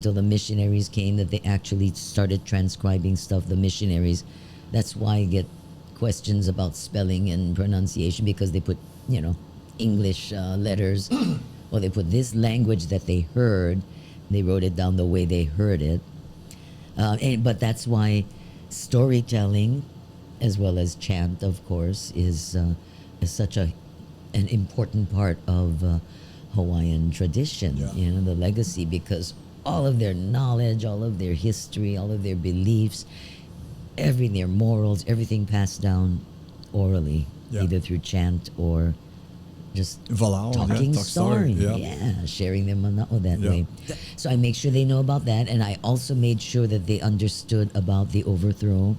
till the missionaries came that they actually started transcribing stuff. The missionaries, that's why I get questions about spelling and pronunciation, because they put, English letters. Well, they put this language that they heard. They wrote it down the way they heard it. But that's why storytelling, as well as chant, of course, is such an important part of Hawaiian tradition. Yeah. The legacy, because all of their knowledge, all of their history, all of their beliefs, their morals, everything passed down orally, either through chant or just talking story. Sharing their manao that way. So I make sure they know about that, and I also made sure that they understood about the overthrow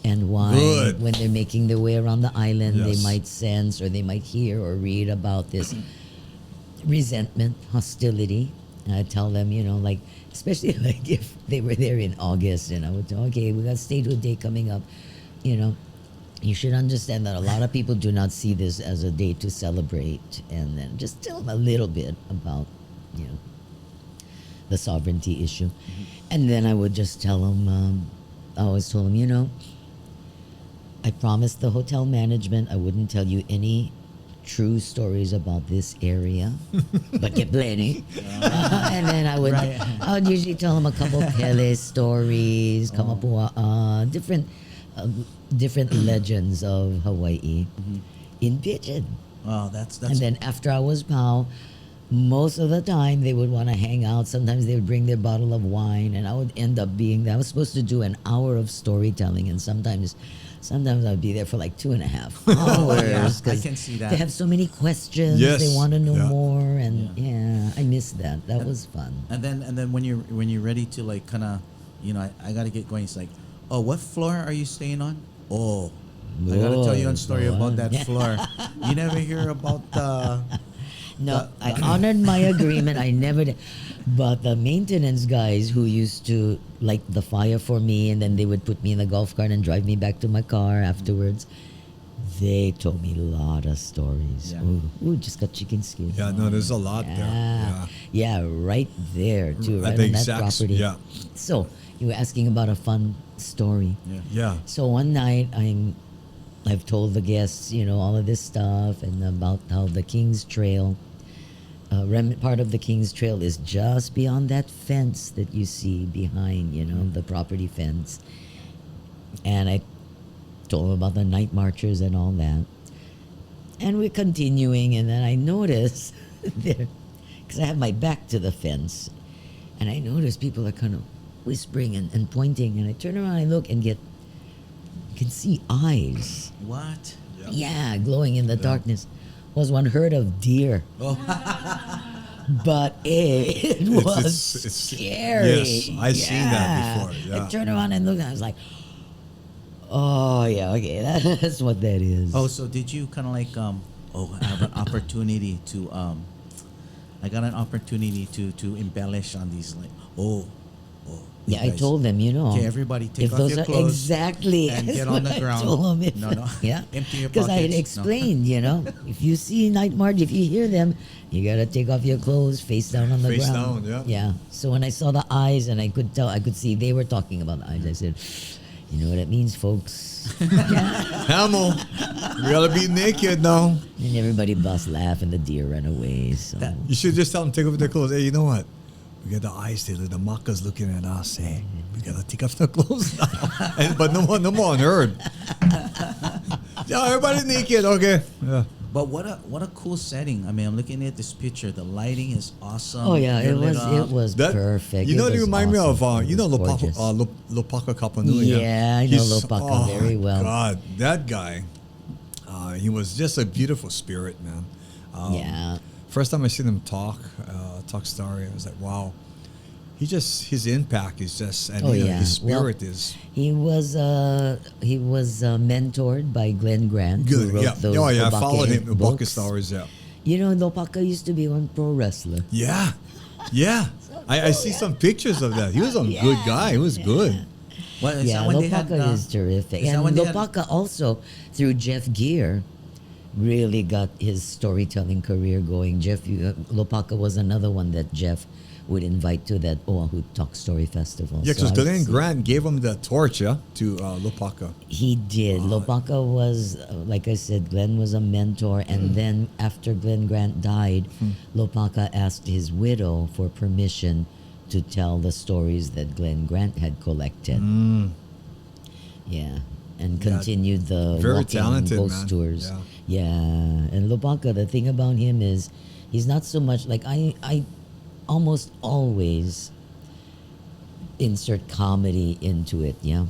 and why when they're making their way around the island, they might sense or they might hear or read about this resentment, hostility. And I tell them, especially like if they were there in August, and I would tell, okay, we got statehood day coming up, you should understand that a lot of people do not see this as a day to celebrate, and then just tell them a little bit about, the sovereignty issue. And then I would just tell them, I always told them, I promised the hotel management I wouldn't tell you any true stories about this area, but get plenty. And then I would usually tell them a couple Pele stories, Kamapua, different legends of Hawaii in Pidgin. Oh, that's. And then after I was POW, most of the time they would want to hang out. Sometimes they would bring their bottle of wine, and I would end up I was supposed to do an hour of storytelling, and sometimes I'd be there for like 2.5 hours. I can see that. They have so many questions. Yes. They want to know more, and I miss that. That was fun. And then when you're ready to like kind of, I gotta get going. It's like, oh, what floor are you staying on? Oh, I gotta tell you a story about that floor. You never hear about the. No, I honored my agreement. I never did. But the maintenance guys who used to light the fire for me, and then they would put me in the golf cart and drive me back to my car afterwards, they told me a lot of stories. Yeah. Ooh, just got chicken skin. Yeah, no, there's a lot there. Yeah, right there too, right the on that exact, property. yeah. So you were asking about a fun story. Yeah. So one night I've told the guests, all of this stuff, and about how the King's Trail, part of the King's Trail is just beyond that fence that you see behind, the property fence. And I told them about the night marchers and all that. And we're continuing, and then I notice there, because I have my back to the fence, and I notice people are kind of whispering and pointing, and I turn around and look and can see eyes. What? Yeah, glowing in the darkness. Was one herd of deer. Oh. But it was scary. Yes, I've seen that before. Yeah. I turned around and looked, and I was like, oh, yeah, okay, that's what that is. Oh, so did you kind of like, I have an opportunity to, I got an opportunity to embellish on these, like, yeah, I told them, Okay, everybody take off your clothes. Exactly. And get on the ground. No. Yeah. Empty your pockets. Because I had explained, if you see night march, if you hear them, you got to take off your clothes, face down on the Face ground. down, Yeah. So when I saw the eyes and I could see they were talking about the eyes, I said, you know what it means, folks. Hamill, we gotta be naked now. And everybody bust laugh and the deer ran away. So You should just tell them take off their clothes. Hey, you know what? We got the eyes there. The Maka's looking at us. Hey, we gotta take off the clothes now. But no more unheard. Yeah, everybody naked. Okay. Yeah. But what a cool setting. I mean, I'm looking at this picture. The lighting is awesome. oh yeah, You're it lit up. was It perfect. It was remind me of awesome. It was gorgeous. Lopaka Kapanui. Yeah, I know Lopaka very well. God, that guy. He was just a beautiful spirit, man. Yeah. First time I seen him talk story, I was like, wow. His impact is just, and his spirit is. He was mentored by Glenn Grant, who Good. wrote Yeah. those I followed him in books. Bucket Stars. Yeah. Lopaka used to be one pro wrestler. Yeah. Yeah. I see some pictures of that. He was a good guy. He was good. Well, is Yeah, that when they had, Lopaka is terrific. is that And when they had- Lopaka also, through Jeff Gear, really got his storytelling career going. Lopaka was another one that Jeff would invite to that Oahu Talk Story Festival. Yeah, So because I would Glenn say Grant gave him the torch, yeah, to Lopaka. he did. Lopaka was, like I said, Glenn was a mentor. And then after Glenn Grant died, Lopaka asked his widow for permission to tell the stories that Glenn Grant had collected. Yeah. And continued the Very walking talented, ghost man. tours. Yeah. Yeah. And Lopaka, the thing about him is he's not so much like I almost always insert comedy into it, yeah.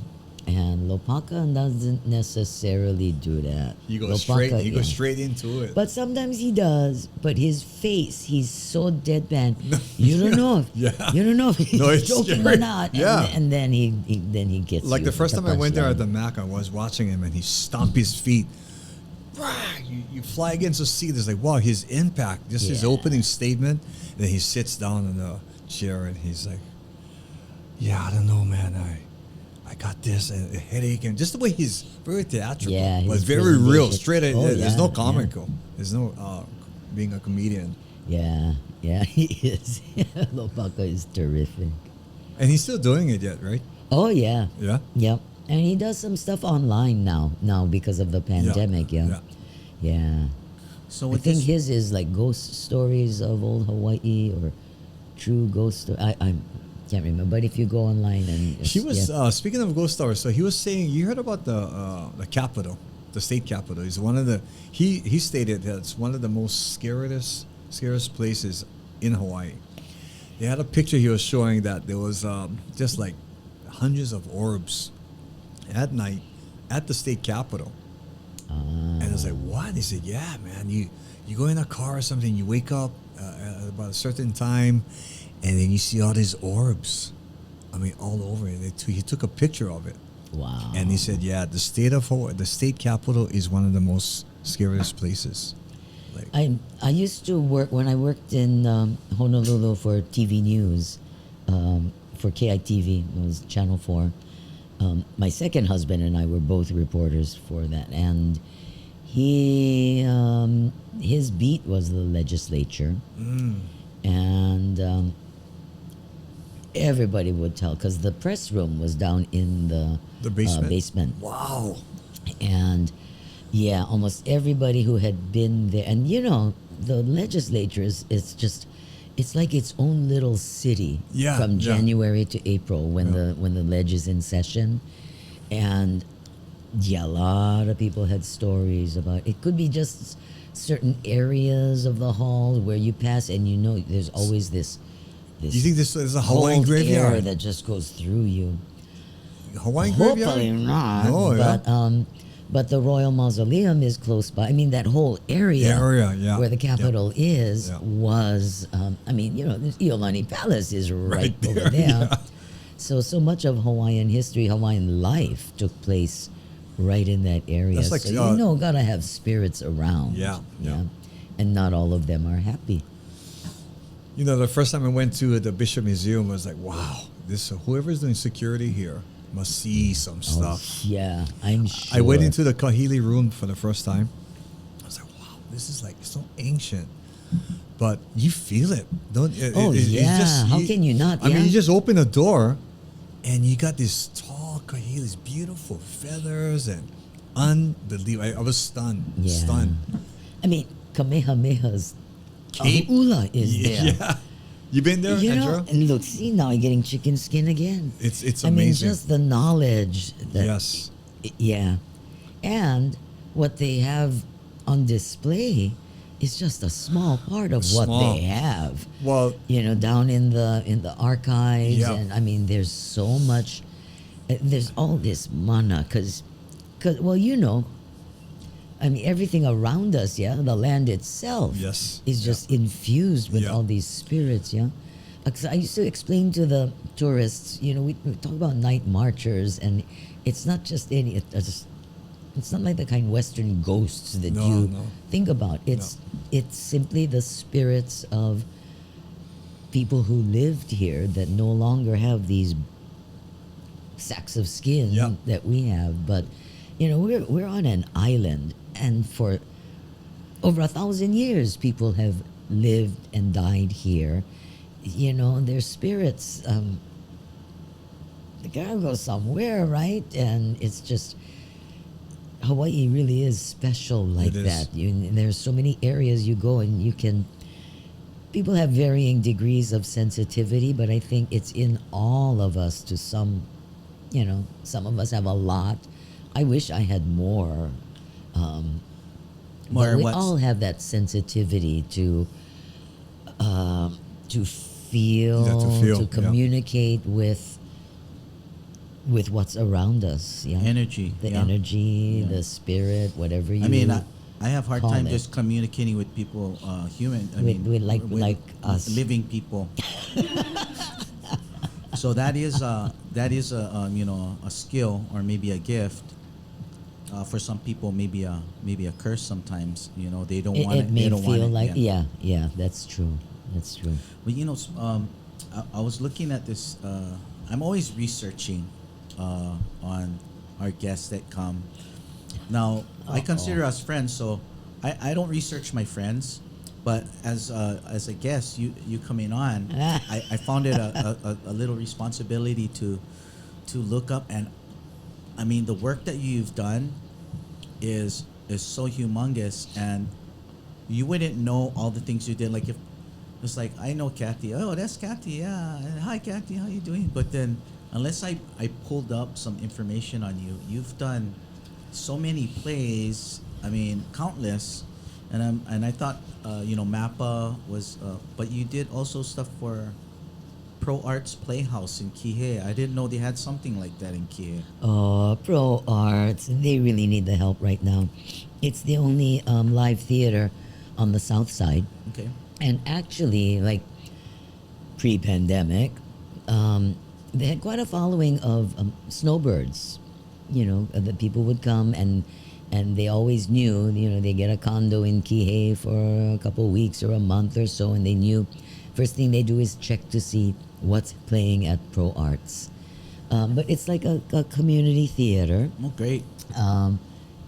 And Lopaka doesn't necessarily do that. He goes Lopaka, straight into it. But sometimes he does. But his face, he's so deadpan. You don't know if you don't know if he's No, it's joking scary. or not. Yeah. And then he gets Like you the first with time I went there at the punchline. Mac, I was watching him and he stomped his feet. You fly against the seat. It's like, wow, his impact. Just his Yeah. opening statement. Then he sits down in the chair and he's like, yeah, I don't know, man. I got this and a headache. And just the way he's very theatrical. Yeah, but his very real. presentation. Straight. Oh, There's yeah, no yeah. comical. There's no being a comedian. Yeah, he is. Lopaka is terrific. And he's still doing it yet, right? Oh yeah. Yeah. Yep. And he does some stuff online now because of the pandemic, yeah. Yeah. So I with think this, his is like ghost stories of old Hawaii or true ghost story. I can't remember, but if you go online and He was yeah. speaking of ghost stories. So he was saying, you heard about the capital, the state capital. Is one of the he stated that it's one of the most scariest places in Hawaii. They had a picture he was showing that there was just like hundreds of orbs at night at the state capital. And I was like, what? He said, yeah, man. You go in a car or something, you wake up at about a certain time, and then you see all these orbs. I mean, all over it. He took a picture of it. Wow. And he said, yeah, the state of Hawaii, the state capital is one of the most scariest places. Like, I used to work when I worked in Honolulu for TV news, for KITV, it was Channel 4. My second husband and I were both reporters for that, and his beat was the legislature, and everybody would tell because the press room was down in the basement. wow. And yeah, almost everybody who had been there, and the legislature it's like its own little city Yeah, from yeah. January to April when Yeah. the ledge is in session. And yeah, a lot of people had stories about it. Could be just certain areas of the hall where you pass and there's always this You think this is a Hawaiian cold air graveyard? that just goes through you. Hawaiian Hopefully graveyard? not. No, yeah. But the Royal Mausoleum is close by. I mean, that whole area, Yeah. where the Capitol is Yeah. was. The Iolani Palace is right, Right over there, there. yeah. So much of Hawaiian history, Hawaiian life took place right in that area. That's like, So gotta have spirits around. Yeah, yeah. And not all of them are happy. The first time I went to the Bishop Museum, I was like, wow, whoever's doing security here must see some stuff. Yeah, I'm sure. I went into the Kahili room for the first time. I was like, wow, this is like so ancient. But you feel it. Don't How can you not? I mean, Yeah. you just open a door and you got this tall Kahilis, beautiful feathers and unbelievable. I was stunned. Yeah. Stunned. I mean, Kamehameha's Cape? Ula is there. Yeah. You been there, Andrew? And look, see, now you're getting chicken skin again. It's I mean, amazing. just the knowledge that. Yes. Yeah. And what they have on display is just a small part of what Small. they have. Well, Down in the archives. Yeah. And I mean, there's so much. There's all this mana because, I mean, everything around us, the land itself Yes. is just infused with Yeah. all these spirits, 'Cause I used to explain to the tourists, we talk about night marchers, and it's not just it's not like the kind of Western ghosts that No, you no. think about. It's simply the spirits of people who lived here that no longer have these sacks of skin Yeah. that we have, but we're on an island, and for over 1,000 years, people have lived and died here. You know, their spirits, they gotta go somewhere, right? And it's just, Hawaii really is special like It is. that. There's so many areas you go and you can. People have varying degrees of sensitivity, but I think it's in all of us to some. You know, some of us have a lot. I wish I had more. More But we what's- all have that sensitivity to feel, Yeah, to feel, to yeah. communicate with what's around us. Yeah, Energy, the yeah. energy, Yeah. the spirit, whatever you. I mean, I have hard call time it. just communicating with people, human. I With- mean, with like us. living people. So that is a you know, a skill or maybe a gift. For some people, maybe a curse. Sometimes, you know, they don't it, want it it. may They don't feel want like it. yeah, that's true. That's true. But you know, I was looking at this. I'm always researching on our guests that come. Now, I consider us friends, so I don't research my friends. But as a guest, you coming on, I found it a little responsibility to look up, and I mean the work that you've done is so humongous, and you wouldn't know all the things you did. Like if it's like I know Kathy, oh that's Kathy, yeah, and hi Kathy, how you doing? But then unless I pulled up some information on you, you've done so many plays. I mean countless. And I thought, you know, Mappa was, but you did also stuff for Pro Arts Playhouse in Kihei. I didn't know they had something like that in Kihei. Oh, Pro Arts, they really need the help right now. It's the only live theater on the south side. Okay. And actually, like pre-pandemic, they had quite a following of snowbirds. You know, the people would come and they always knew, you know, they get a condo in Kihei for a couple of weeks or a month or so, and they knew first thing they do is check to see what's playing at Pro Arts. But it's like a community theater. Oh, great.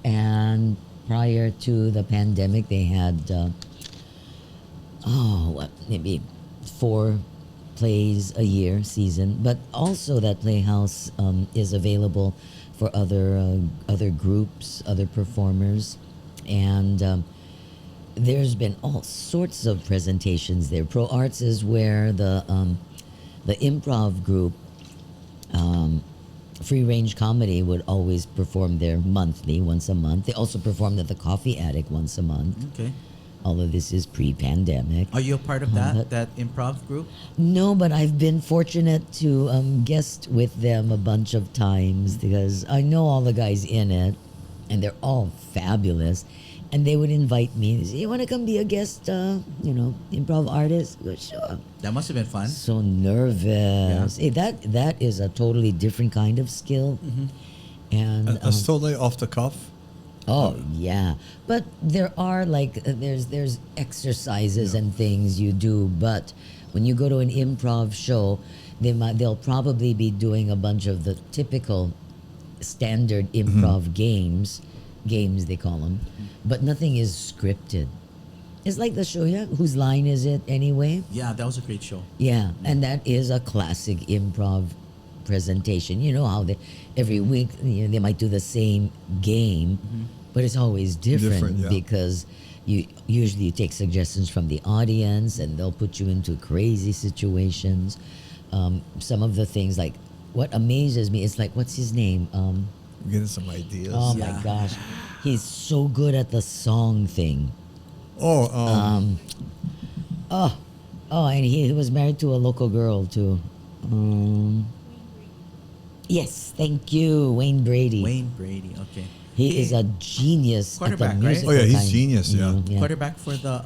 And prior to the pandemic, they had, maybe 4 plays a year season. But also that playhouse is available for other groups, other performers. And there's been all sorts of presentations there. Pro Arts is where the improv group, Free Range Comedy, would always perform there monthly, once a month. They also performed at the Coffee Attic once a month. Okay. Although this is pre-pandemic. Are you a part of but- that improv group? No, but I've been fortunate to guest with them a bunch of times because I know all the guys in it, and they're all fabulous. And they would invite me. They say, "You want to come be a guest, improv artist?" I go, "Sure." That must have been fun. So nervous. Hey, that is a totally different kind of skill. And That's totally off the cuff. oh yeah, but there are like there's exercises and things you do. But when you go to an improv show, they'll probably be doing a bunch of the typical standard improv games they call them, but nothing is scripted. It's like the show, yeah. Whose line is it anyway? Yeah, that was a great show. Yeah, and that is a classic improv presentation. You know how every week they might do the same game, but it's always different, Different, yeah. because you usually take suggestions from the audience and they'll put you into crazy situations. Some of the things, like what amazes me is like, what's his name? I'm getting some ideas. Oh Yeah. my gosh, he's so good at the song thing. And he was married to a local girl too. Yes, thank you, Wayne Brady. Wayne Brady. Okay. He is a genius at the Quarterback, right? musical Oh, yeah, he's kind, genius, you yeah. know, Quarterback for the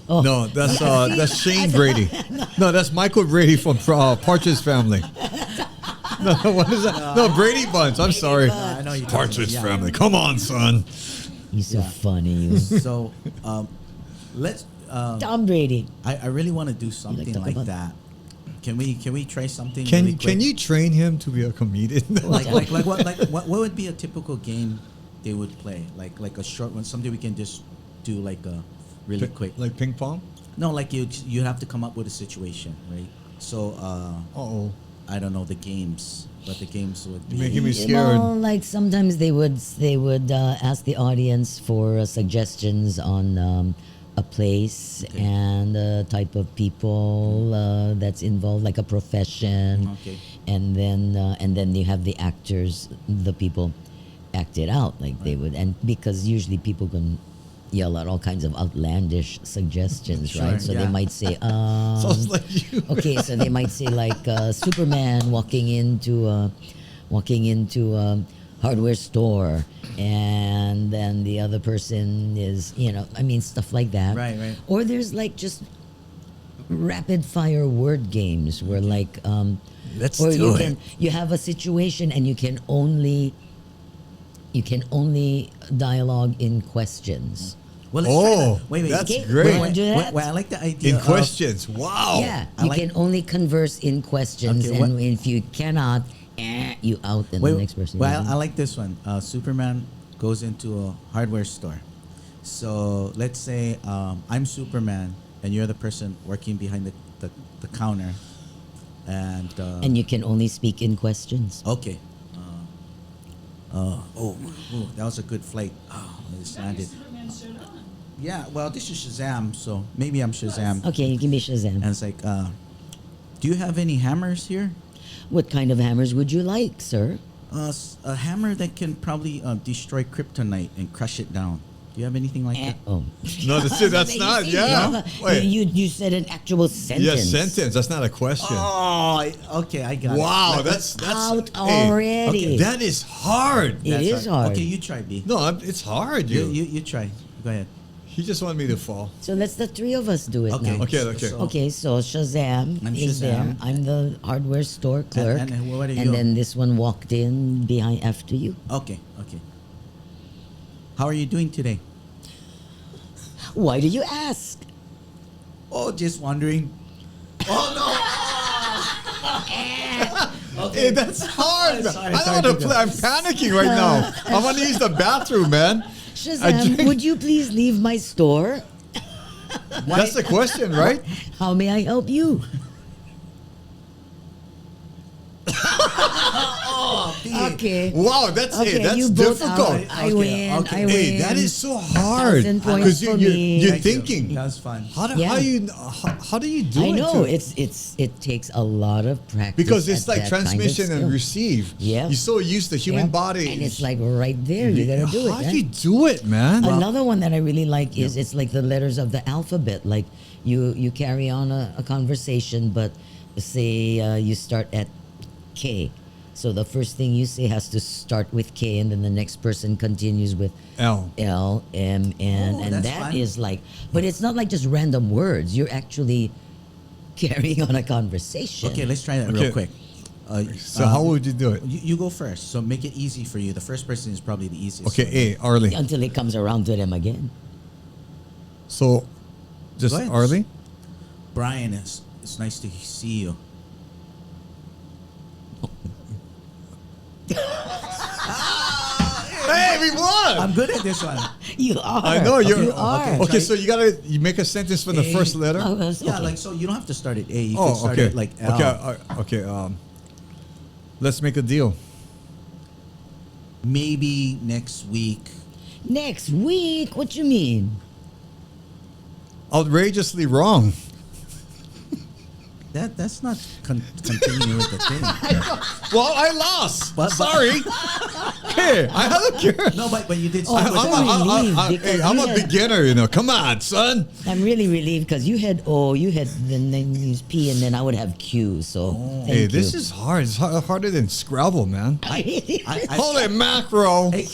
Oh, No, that's Shane Brady. No, that's Michael Brady from Partridge Family. No, what is that? No, Brady Bunch. I'm sorry. I know you. Partridge yeah. Family. Come on, son. he's so Yeah. funny. you. So, let's. Tom Brady. I really want to do something talk like about- that. Can we try something? really Can quick? you train him to be a comedian? what would be a typical game they would play? Like a short one, something we can just do like a really quick. Like ping pong? No, like you have to come up with a situation, right? So I don't know the games, but the games would be Making me scared. Well, like sometimes they would ask the audience for suggestions on a place and a type of people that's involved, like a profession. Okay. And then you have the actors, the people act it out like they would, and because usually people can yell out all kinds of outlandish suggestions, Sure, right? So yeah. they might say, Sounds like you. okay, so they might say like Superman walking into a hardware store, and then the other person is, I mean, stuff like that. Right. Or there's like just rapid fire word games where like Let's or do it. you have a situation and you can only dialogue in questions. Well, let's try Oh, that. Wait. that's Okay, great. wanna do that? Wait, I like the idea In of- questions. Wow. Yeah, I you like- can only converse in questions, Okay, and what- if you cannot, you out, and the next person. Well, is in. I like this one. Superman goes into a hardware store. So let's say I'm Superman and you're the person working behind the counter, and you can only speak in questions. okay. That was a good flight. Oh, I just landed. Yeah, well, this is Shazam, so maybe I'm Shazam. Okay, you can be Shazam. And it's like, do you have any hammers here? What kind of hammers would you like, sir? A hammer that can probably destroy kryptonite and crush it down. Do you have anything like that? Oh. No, that's not. Yeah. Wait. You said an actual sentence. Yes, sentence. That's not a question. Oh, okay, I got it. Wow, Let- that's Out hey, already. okay, that is hard. It That's is hard. Okay, you try, B. No, it's hard. You try. Go ahead. He just wanted me to fall. So let's the three of us do it Okay. now. Okay. Okay, so Shazam I'm is there. Shazam. I'm the hardware store clerk. And what are you? And then this one walked in behind after you. Okay. How are you doing today? Why do you ask? Oh, just wondering. Hey, that's hard. Sorry, man. I sorry, don't want to Tito. play. I'm panicking right now. I want to use the bathroom, man. Shazam, drink- would you please leave my store? That's the question, right? How may I help you? Okay. Wow, that's Okay, that's you both difficult. out. I win. okay. I win. Hey, that is so hard 1,000 points because for me. you're Thank you. thinking. That was fun. How do Yeah. how do you do I it? know to- it takes a lot of practice because it's at like that kind of transmission and skill. receive. Yeah. You're so used to human Yeah. body. and it's like right there. You gotta do it. How right? do you do it, man? Another one that I really like is it's like the letters of the alphabet. Like you carry on a conversation, but say you start at K. So the first thing you say has to start with K, and then the next person continues with L. L, M, N, Oh, and that's that fun. is like, but it's not like just random words. You're actually carrying on a conversation. Okay, let's try that Okay. real quick. So how would you do it? You go first. So make it easy for you. The first person is probably the easiest. Okay, A, Arlie. Until it comes around to them again. So, just Go ahead. Arlie. Brian, it's nice to see you. Hey, we won! I'm good at this one. You are. I know you're. You are. Okay, so you make a sentence from the A. first letter. Oh, that's Yeah, okay. like so you don't have to start at A. You can Oh, start okay. at like L. Okay. Let's make a deal. Maybe next week. Next week? What you mean? Outrageously wrong. That's not continuing with the thing. Well, I lost. But- Sorry. Hey, I don't care. No, but you did. Oh, start with I'm that. relieved because I'm you a had- beginner, Come on, son. I'm really relieved because you had O, you had the name use P, and then I would have Q. So thank Hey, you. this is hard. It's harder than Scrabble, man. I- Holy macro. Hey,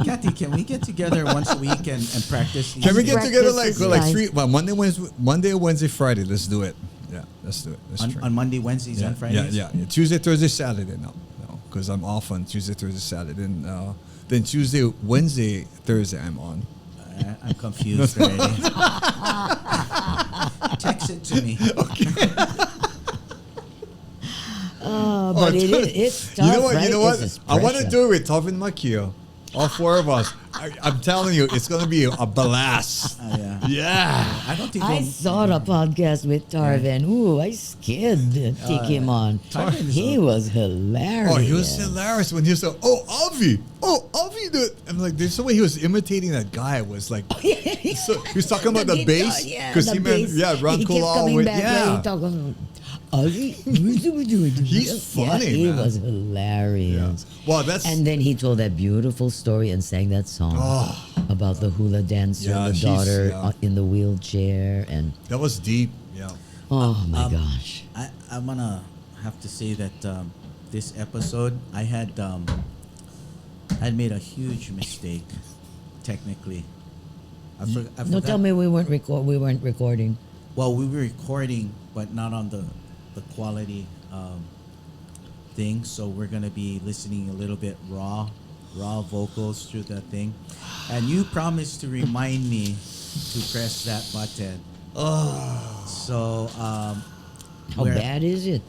Kathy, can we get together once a week and practice? These Can we get Practice together is like fine. three? Well, Monday, Wednesday, Friday. Let's do it. Yeah, let's do it. Let's try. on Monday, Wednesdays, yeah, and Fridays? Yeah. Tuesday, Thursday, Saturday. No, because I'm off on Tuesday, Thursday, Saturday. And, then Tuesday, Wednesday, Thursday, I'm on. I'm confused already. Text it to me. But it's tough, You know what? right? You know This what? is I want to pressure. do it with Tovin Makio. All four of us. I'm telling you, it's gonna be a blast. Yeah. Yeah. I don't think I saw the podcast with Tarvin. Ooh, I scared to take him on. Tarvin is He was hilarious. Oh, he was hilarious when he was like, "Oh, Avi, dude." I'm like, there's some way he was imitating that guy. It was like, so he was talking about the bass because he meant, Ron he kept Kulal coming with, back. yeah. He talking. He's funny, He man. was hilarious. Well, that's And then he told that beautiful story and sang that song about the hula dancer, Yeah, and the she's- daughter yeah. in the wheelchair, and that was deep. Yeah. oh my gosh. I'm gonna have to say that this episode I had made a huge mistake, technically. I No, forgot. tell me we weren't recording. Well, we were recording, but not on the quality thing. So we're gonna be listening a little bit raw vocals through that thing. And you promised to remind me to press that button. So How we're- bad is it?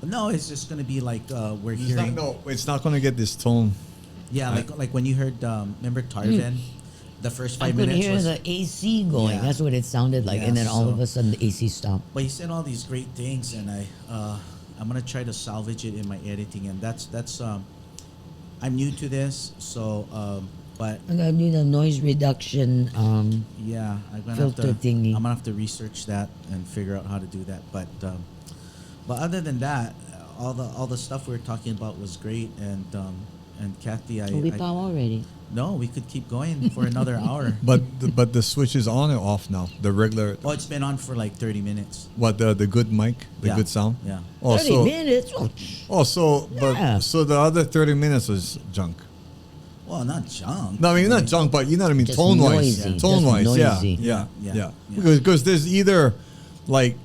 No, it's just gonna be like we're It's hearing. it's not gonna get this tone. Yeah, like when you heard remember Tarvin, the first I 5 could minutes hear was. the AC going. Yeah. That's what it sounded like, Yeah, and then all so- of a sudden the AC stopped. But he said all these great things, and I'm gonna try to salvage it in my editing, and that's I'm new to this, so but I'm gonna need a noise reduction. yeah, Filter thingy. I'm gonna have to research that and figure out how to do that. But other than that, all the stuff we were talking about was great, and Kathy, we power already. no, we could keep going for another hour. But the switch is on or off now. The regular, Oh, it's been on for like 30 minutes. what the good mic, the Yeah. good sound. Yeah. Oh, 30 so minutes. Yeah. so the other 30 minutes was junk. Well, not junk. No, I mean not junk, but you know what I mean. Just Tone wise, noisy. tone Just wise, yeah, noisy. yeah, Yeah, yeah. yeah. Because there's either like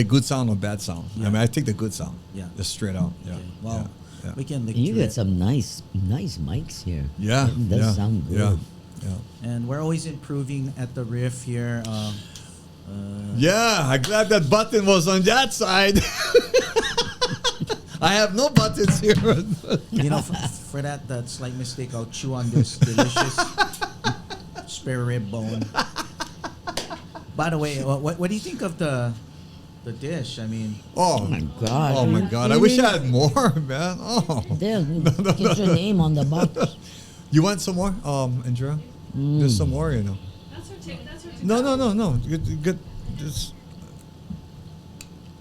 good sound or bad sound. I Yeah. mean, I take the good sound. Yeah. Just straight out. Yeah. Okay. Well, yeah. we can look You through got it. some nice mics here. Yeah. It does yeah, sound good. Yeah. Yeah. And we're always improving at the riff here. Yeah, I'm glad that button was on that side. I have no buttons here. You know, for that slight mistake, I'll chew on this delicious spare rib bone. By the way, what do you think of the dish? I mean, Oh my God. Oh my God! I wish I had more, man. Oh, There, get your name on the box. you want some more, Andrea? There's some more, you know. That's her take. That's her take. No. Good. This.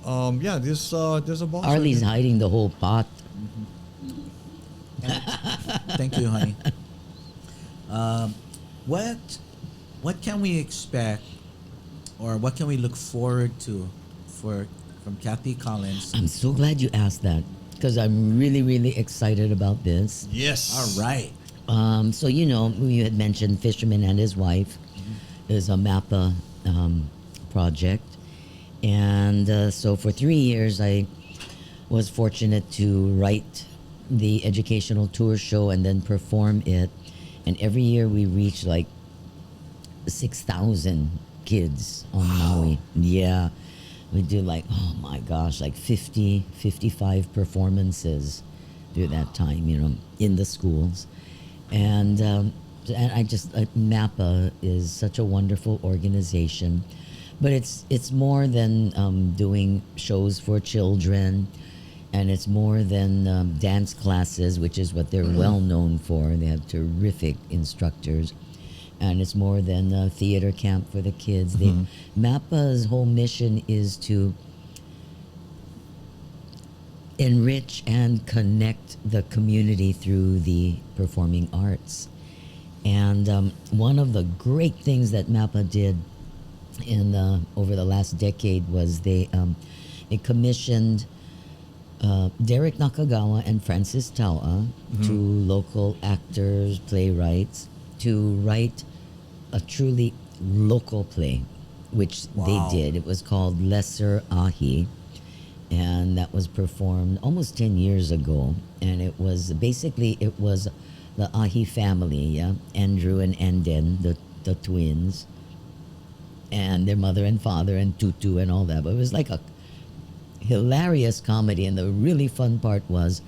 Yeah. There's a box. right Arlie's there. hiding the whole pot. thank you, honey. What can we expect, or what can we look forward to, from Kathy Collins? I'm so glad you asked that because I'm really, really excited about this. Yes. All right. So you know, you had mentioned Fisherman and his wife is a MAPA project, and so for 3 years I was fortunate to write the educational tour show and then perform it, and every year we reach like 6,000 kids on Maui. Yeah, we do like, oh my gosh, like 50, 55 performances through that time, you know, in the schools. And I just, MAPA is such a wonderful organization. But it's more than doing shows for children, and it's more than dance classes, which is what they're well known for. They have terrific instructors. And it's more than a theater camp for the kids. MAPA's whole mission is to enrich and connect the community through the performing arts. And one of the great things that MAPA did over the last decade was they commissioned Derek Nakagawa and Francis Taua, two local actors, playwrights, to write a truly local play, which they did. It was called Lesser Ahi, and that was performed almost 10 years ago. And it was the Ahi family, yeah, Andrew and Anden, the twins, and their mother and father and Tutu and all that. But it was like a hilarious comedy, and the really fun part was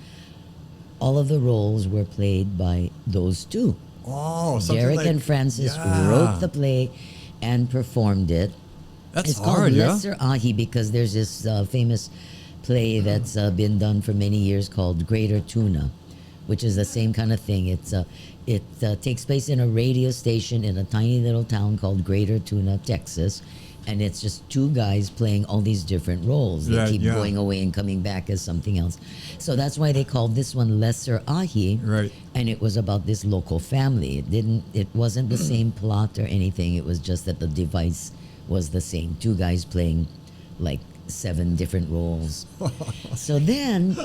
all of the roles were played by those two. Oh, something Derek like, and Francis yeah. wrote the play and performed it. That's It's hard, called yeah. Lesser Ahi because there's this famous play that's been done for many years called Greater Tuna, which is the same kind of thing. It takes place in a radio station in a tiny little town called Greater Tuna, Texas, and it's just two guys playing all these different roles. They Right, keep yeah. going away and coming back as something else. So that's why they called this one Lesser Ahi. Right. And it was about this local family. It wasn't the same plot or anything. It was just that the device was the same. Two guys playing like 7 different roles. So then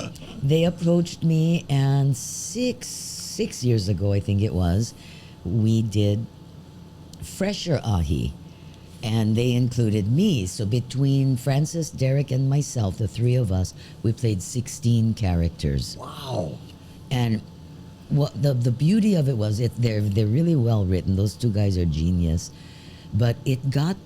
they approached me, and six years ago, I think it was, we did Fresher Ahi. And they included me. So between Francis, Derek, and myself, the 3 of us, we played 16 characters. Wow. And what the beauty of it was, they're really well written. Those 2 guys are genius. But it got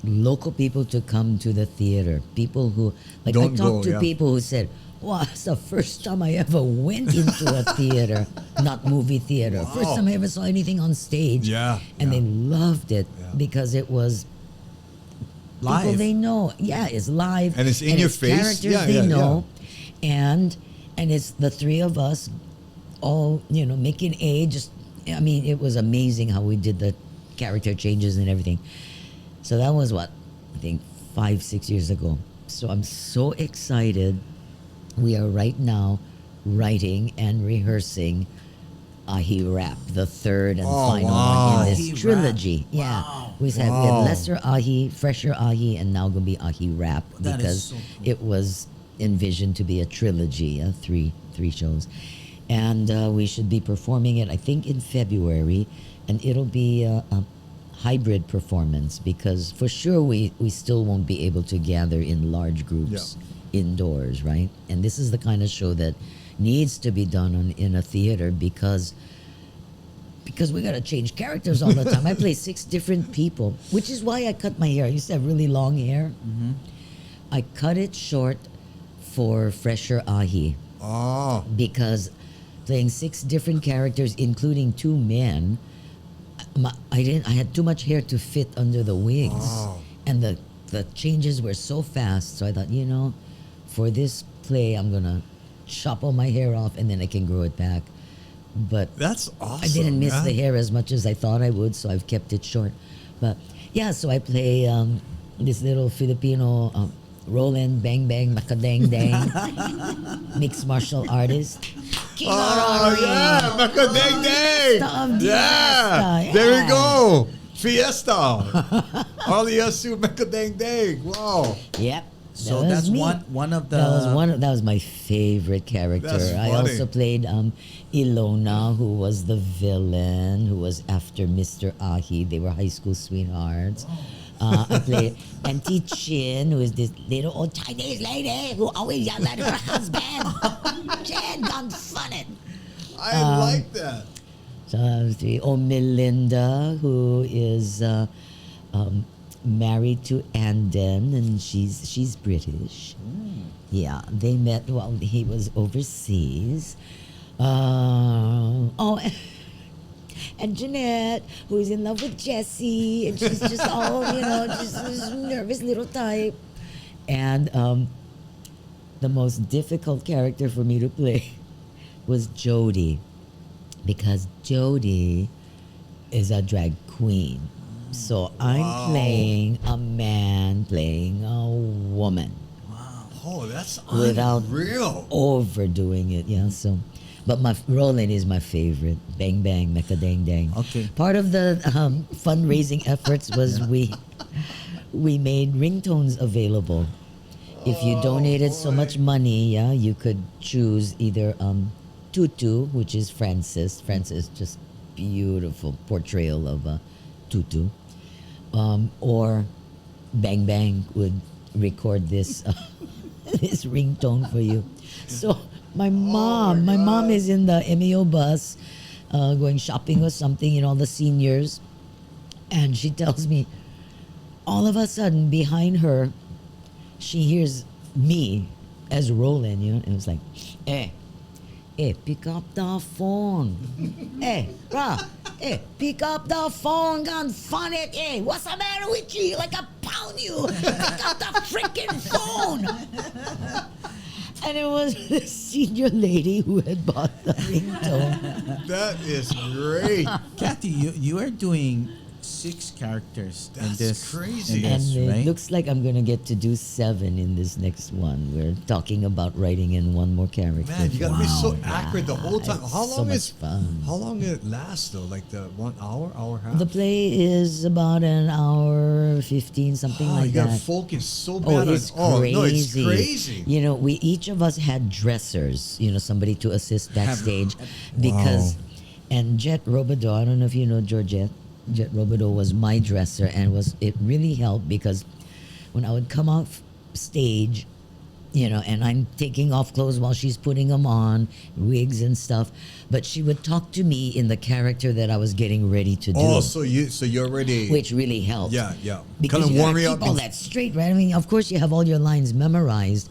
local people to come to the theater. People who, like, Don't I talked go, to yeah. people who said, wow, it's the first time I ever went into a theater, not movie theater. Wow. First time I ever saw anything on stage. Yeah, And yeah. they loved it Yeah. because it was people Live. they know. Yeah, it's live. And it's in your face. Characters Yeah, they yeah, know. And it's the 3 of us all, making I mean, it was amazing how we did the character changes and everything. So that was what, I think 5-6 years ago. So I'm so excited. We are right now writing and rehearsing Ahi Rap, the 3rd and Oh, final wow. one in Ahi this trilogy. Rap. Yeah. Wow. We have Wow. Lesser Ahi, Fresher Ahi, and now going to be Ahi Rap That is because so cool. it was envisioned to be a trilogy, 3 shows. And we should be performing it, I think, in February, and it'll be a hybrid performance because for sure we still won't be able to gather in large groups indoors, right? And this is the kind of show that needs to be done in a theater because we got to change characters all the time. I play 6 different people, which is why I cut my hair. I used to have really long hair. I cut it short for Fresher Ahi Oh. because playing 6 different characters, including 2 men, I had too much hair to fit under the wigs, Wow. and the changes were so fast. So I thought, for this play, I'm gonna chop all my hair off and then I can grow it back. But That's awesome. I didn't miss man. the hair as much as I thought I would, so I've kept it short. But yeah, so I play this little Filipino Roland Bang Bang Macadang Dang mixed martial artist. King Oh, Arari. yeah. Macadang Day. Fiesta of Yeah. Fiesta, There we yeah. go. Fiesta. Aliasu Macadang Day. Wow. Yep. So that was that's me. one of the. That was my favorite character. That's I funny. also played Ilona, who was the villain, who was after Mr. Ahi. They were high school sweethearts. I played Auntie Chin, who is this little old Chinese lady who always yelled at her husband. Chin, confound it. I like that. So that was 3. Oh, Melinda, who is married to Anden, and she's British. Yeah, they met while he was overseas. And Jeanette, who is in love with Jesse, and she's just all, just this nervous little type. And the most difficult character for me to play was Jody, because Jody is a drag queen. So I'm playing a man playing a woman Oh, that's without real. overdoing it. Yeah. So, but my Roland is my favorite. Bang bang, mecca dang dang. Okay. Part of the fundraising efforts was we made ringtones available. If you donated so much money, yeah, you could choose either Tutu, which is Francis. Francis, just beautiful portrayal of Tutu. Or Bang Bang would record this this ringtone for you. So my mom is in the MEO bus going shopping or something, all the seniors, and she tells me, all of a sudden behind her, she hears me as Roland, and it was like, Hey, pick up the phone. Hey, bro. Hey, pick up the phone, gun fun it. Hey, what's the matter with you? Like I pound you. Pick up the freaking phone. And it was the senior lady who had bought the ringtone. That is great. Kathy, you are doing 6 characters in That's this. crazy. In And this, it right? looks like I'm going to get to do 7 in this next one. We're talking about writing in one more character. Man, you gotta be so Wow. accurate the whole time. It's How so long much is fun. How long it lasts though? Like the 1 hour, hour and a half. The play is about an hour 15, something Oh, like you gotta that. focus so bad. Oh, on- it's oh, crazy. no, it's crazy. You know, we each of us had dressers, you know, somebody to assist backstage because, and Jet Robideau, I don't know if you know Georgette. Jet Robideau was my dresser, and it really helped because when I would come off stage, you know, and I'm taking off clothes while she's putting them on, wigs and stuff, but she would talk to me in the character that I was getting ready to do. Oh, so you're already. Which really helped. Yeah. Because Kind of you warm gotta me keep up. all that straight, right? I mean, of course you have all your lines memorized,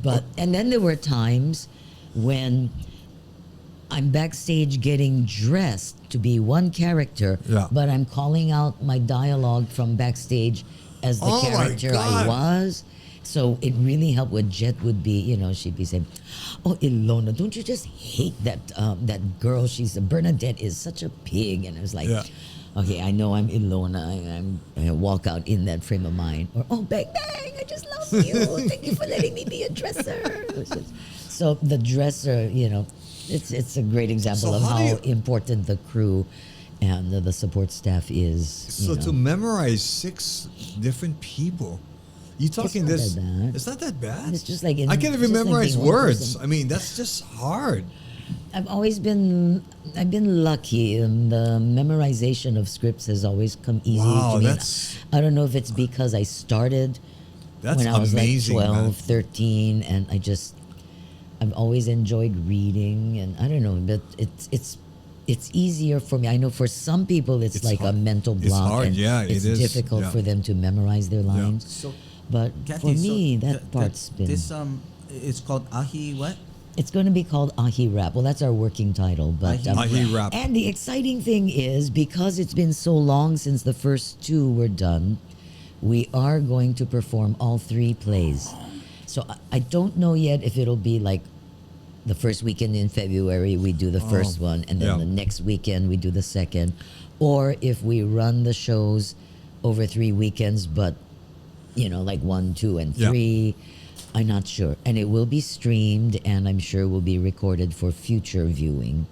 but and then there were times when I'm backstage getting dressed to be one character, Yeah. but I'm calling out my dialogue from backstage as the Oh my character I God. was. So it really helped. What Jet would be, you know, she'd be saying, "Oh, Ilona, don't you just hate that girl? Bernadette is such a pig." And I was like, Yeah. "Okay, I know I'm Ilona. I walk out in that frame of mind." Or, "Oh, bang bang, I just love you. Thank you for letting me be a dresser." It was just- So the dresser, you know, it's a great example So of how do how you- important the crew and the support staff is. So to memorize 6 different people, you talking not this? that bad. It's not that bad. It's just like I can't even just like memorize being one words. person. I mean, that's just hard. I've been lucky, and the memorization of scripts has always come easy Wow, to me. that's- I don't know if it's because I started That's when I was amazing, like 12, man. 13, and I've always enjoyed reading, and I don't know, but it's easier for me. I know for some people it's like hard. a mental It's block, hard, and yeah, it's it is, difficult yeah. for them to memorize their lines. So, But Kathy, for me, so that part's been. This it's called Ahi what? It's going to be called Ahi Rap. Well, that's our working title. But Ahi Rap. And the exciting thing is, because it's been so long since the first 2 were done, we are going to perform all 3 plays. So I don't know yet if it'll be like the first weekend in February we do the first one, and then yeah. the next weekend we do the second, or if we run the shows over 3 weekends, but you know, like 1, 2, and Yeah. 3. I'm not sure. And it will be streamed, and I'm sure will be recorded for future viewing.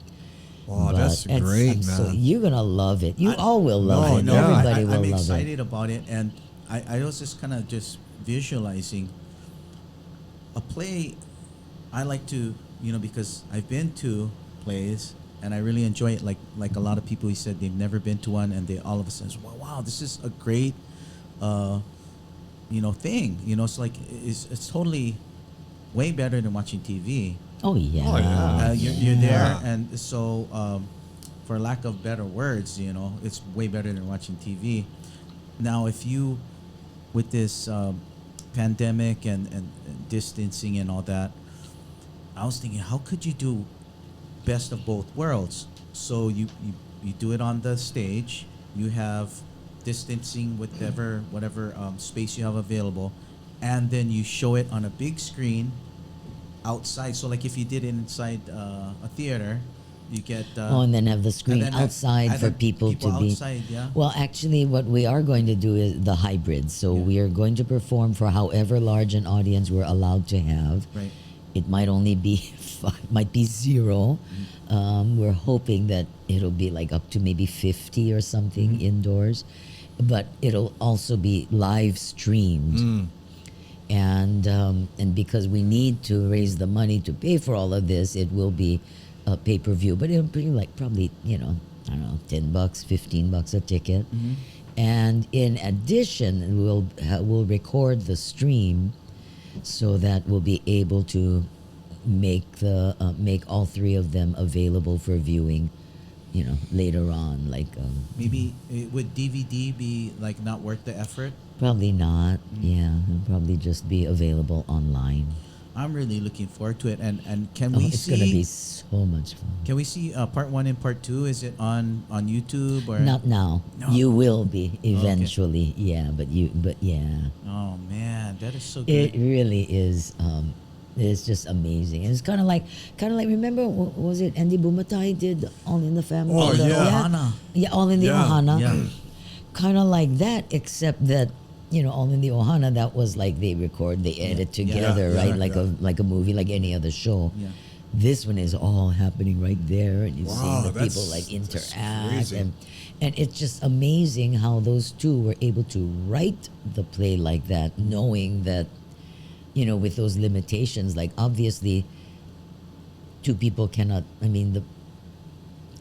Wow, But that's great, I'm man. you're gonna love it. You all will love it. no, Everybody will I'm love excited it. about it, and I was just kind of just visualizing a play. I like to, you know, because I've been to plays and I really enjoy it. Like a lot of people, he said they've never been to one, and they all of a sudden, wow, this is a great, you know, thing. You know, it's like it's totally way better than watching TV. Oh yeah. Oh, yeah. You're there, Yeah. and so for lack of better words, you know, it's way better than watching TV. Now, if you, with this pandemic and distancing and all that, I was thinking, how could you do best of both worlds? So you do it on the stage, you have distancing with whatever space you have available, and then you show it on a big screen outside. So like if you did it inside a theater, you get And then have the screen and then outside and for then people to be. outside, yeah. Well, actually, what we are going to do is the hybrid. So Yeah. we are going to perform for however large an audience we're allowed to have. Right. It might only be might be 0. We're hoping that it'll be like up to maybe 50 or something indoors, but it'll also be live streamed. And because we need to raise the money to pay for all of this, it will be a pay-per-view, but it'll be like probably, you know, I don't know, $10, $15 a ticket. And in addition, we'll record the stream so that we'll be able to make all 3 of them available for viewing, you know, later on. Like Maybe would DVD be like not worth the effort? probably not. Yeah, it'll probably just be available online. I'm really looking forward to it. And can Oh, we it's see? gonna be so much fun. Can we see part 1 and part 2? Is it on YouTube or Not now. No. You will be eventually. Yeah, but yeah. Oh man, that is so It good. really is. It's just amazing. And it's kind of like remember was it Andy Bumatay did All in the Family? Oh, yeah. Ohana. Yeah, All in the Yeah. Ohana. Yeah. Kind of like that, except that All in the Ohana, that was like they record, they edit Yeah. together, Yeah, right? yeah. Like a movie, like any other show. Yeah. This one is all happening right there, and you're Wow, seeing the that's- people like that's interact, crazy. and it's just amazing how those two were able to write the play like that, knowing that, with those limitations. Like obviously, two people cannot. I mean, the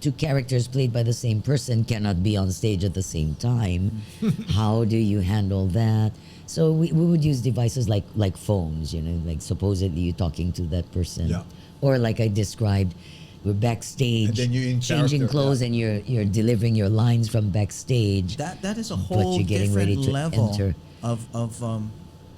two characters played by the same person cannot be on stage at the same time. How do you handle that? So we would use devices like phones, like supposedly you're talking to that person. Yeah. Or like I described, we're backstage And then you're in changing character, clothes yeah. and you're delivering your lines from backstage. That is a But whole you're getting different ready to level enter. of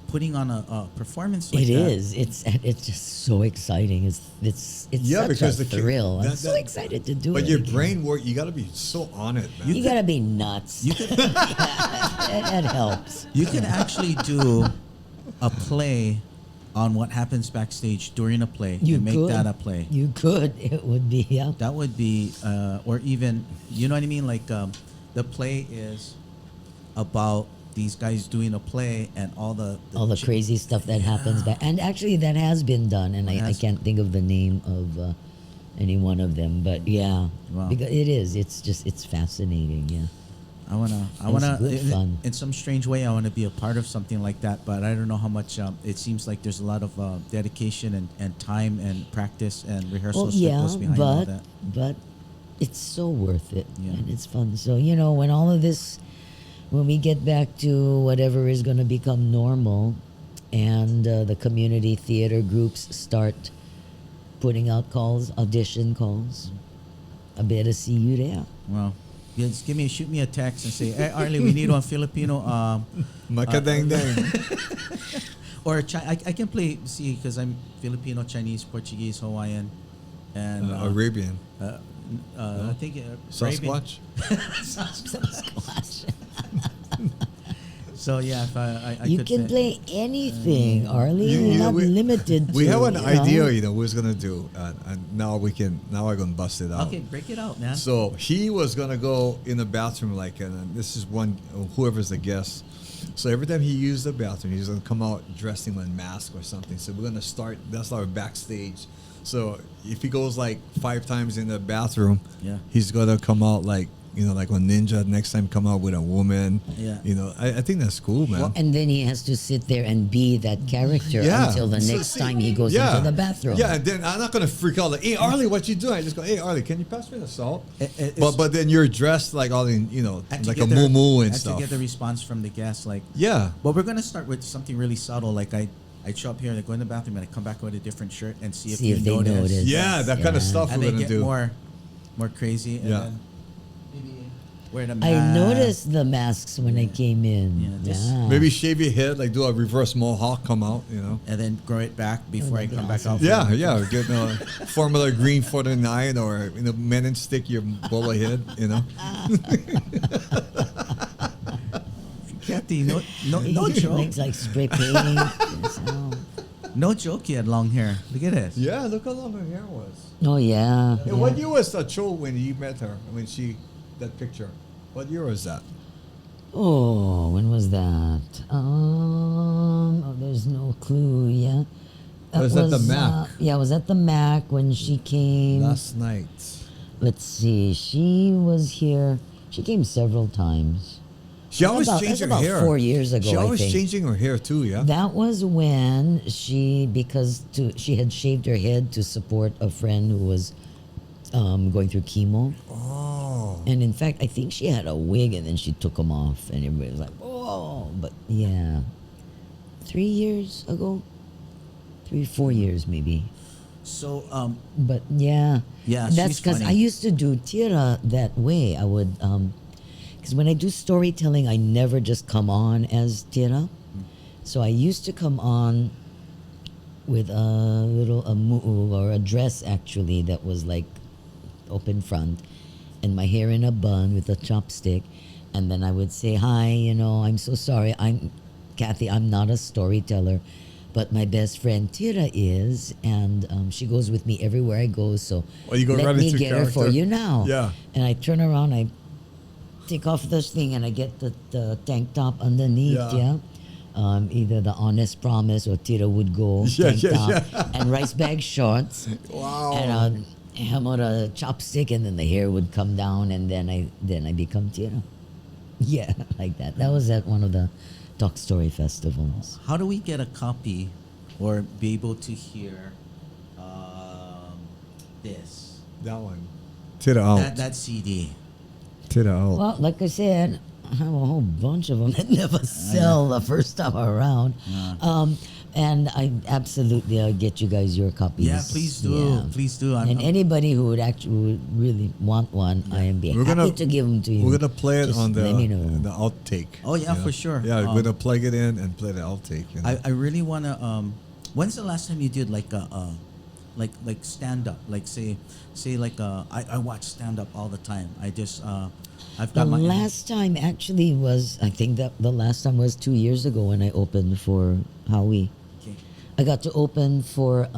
putting on a performance like It that. is. It's just so exciting. It's Yeah, such because a the kid- thrill. I'm that- so that- excited to do it. But your again. brain work, you got to be so on it, man. You gotta be nuts. You could that helps. you could actually do a play on what happens backstage during a play You and make could. that a play. You could. It would be. Yeah. That would be, or even, you know what I mean? Like, the play is about these guys doing a play and all the All the crazy stuff that happens back, and actually that has been done, and I Has- can't think of the name of any one of them, but yeah, Wow. because it's fascinating. Yeah. I wanna, good fun. in some strange way, I wanna be a part of something like that. But I don't know how much. It seems like there's a lot of dedication and time and practice and Well, rehearsals that yeah, goes behind all but that. but it's so worth it, Yeah. and it's fun. So when all of this, when we get back to whatever is going to become normal, and the community theater groups start putting out calls, audition calls, I better see you there. Well, yeah, just shoot me a text and say, "Hey, Arlie, we need one Filipino." Makadang-dang. Or I can play, see, because I'm Filipino, Chinese, Portuguese, Hawaiian, and Arabian. I think Arabian. Sasquatch. Squash. So yeah, if I You could can play anything, Arlie. You You're know, not limited to. We have an you know. idea, who's gonna do, and now I'm gonna bust it out. Okay, break it out, man. So he was gonna go in the bathroom, and this is one, whoever's the guest. So every time he used the bathroom, he's gonna come out dressed in a mask or something. So we're gonna start. That's our backstage. So if he goes like 5 times in the bathroom, Yeah. he's gonna come out like like on Ninja. Next time, come out with a woman. Yeah. I think that's cool, man. And then he has to sit there and be that character Yeah. until the So, next see, time he goes yeah. into the bathroom. Yeah, and then I'm not gonna freak out like, "Hey, Arlie, what you doing?" I just go, "Hey, Arlie, can you pass me the salt?" But then you're dressed like all in And to like get a the- moo and and stuff. to get the response from the guests, like, Yeah. but we're gonna start with something really subtle. Like I show up here, I go in the bathroom, and I come back with a different shirt and see if See you if they notice. notice. Yeah, that kind of Yeah. stuff And we're they gonna get do. more crazy. And Yeah. then maybe wear the I mask. noticed the masks when I came in. Yeah, just- Yeah. Maybe shave your head, like do a reverse mohawk, come out, and then grow it back before I that'd be come back awesome. out. Yeah, get Formula Green 49 or men and stick your bowler head, Kathy, no joke. It's like spray painting. No joke, you had long hair. Look at this. Yeah, look how long her hair was. Oh yeah. Hey, what year was that show when you met her? When that picture? What year was that? Oh, when was that? There's no clue. Yeah. Was that the Mac? Yeah, I was at the Mac when she came. Last night. Let's see. She was here. She came several times. She always That's changed her about hair. 4 years ago, She I always think. changing her hair too, yeah? That was when she had shaved her head to support a friend who was going through chemo. Oh. And in fact, I think she had a wig and then she took them off, and everybody was like, "Oh!" But yeah, 3 years ago, 4 years maybe. So, But yeah, Yeah, that's she's because funny. I used to do tira that way. I would, because when I do storytelling, I never just come on as tira. So I used to come on with a little a mu'u or a dress actually that was like open front, and my hair in a bun with a chopstick, and then I would say, "Hi, I'm so sorry. I'm Kathy. I'm not a storyteller, but my best friend Tira is, and she goes with me everywhere I go. So Well, you go let right me into get her for character. you now." Yeah. And I turn around, I take off this thing, and I get the tank top underneath. Yeah. Either the Honest Promise or Tira would go Yeah, tank yeah, top yeah. and rice bag shorts. Wow. And I'm on a chopstick, and then the hair would come down, and then I become Tira. Yeah, like that. That was at one of the Talk Story festivals. How do we get a copy or be able to hear this? That one. Tira out. That CD. Tira out. Well, like I said, I have a whole bunch of them that never sell the first time around. And I'll get you guys your copies. Yeah, please do. Yeah. Please do. And anybody who would really want one, I am We're happy gonna- to give them to you. We're gonna play it Just on let me know. the outtake. Oh, yeah, for sure. Yeah, we're gonna plug it in and play the outtake. I really wanna. When's the last time you did like a like stand up? Like say like I watch stand up all the time. I just I've The got my last time actually was, I think that the last time was 2 years ago when I opened for Howie. Okay. I got to open for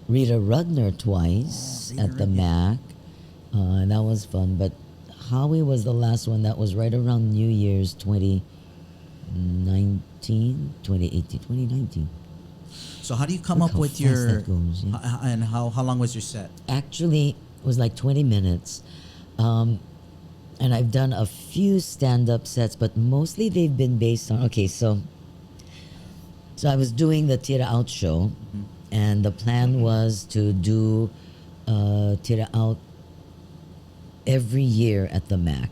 Rita Rudner twice Rita at the Rudner. Mac. And that was fun. But Howie was the last one that was right around New Year's 2019. So how do you come Look up how with fast your that goes, yeah. and how long was your set? Actually, it was like 20 minutes. And I've done a few stand-up sets, but mostly they've been based on, okay, so I was doing the Tira Out show, and the plan was to do Tira Out every year at the Mac.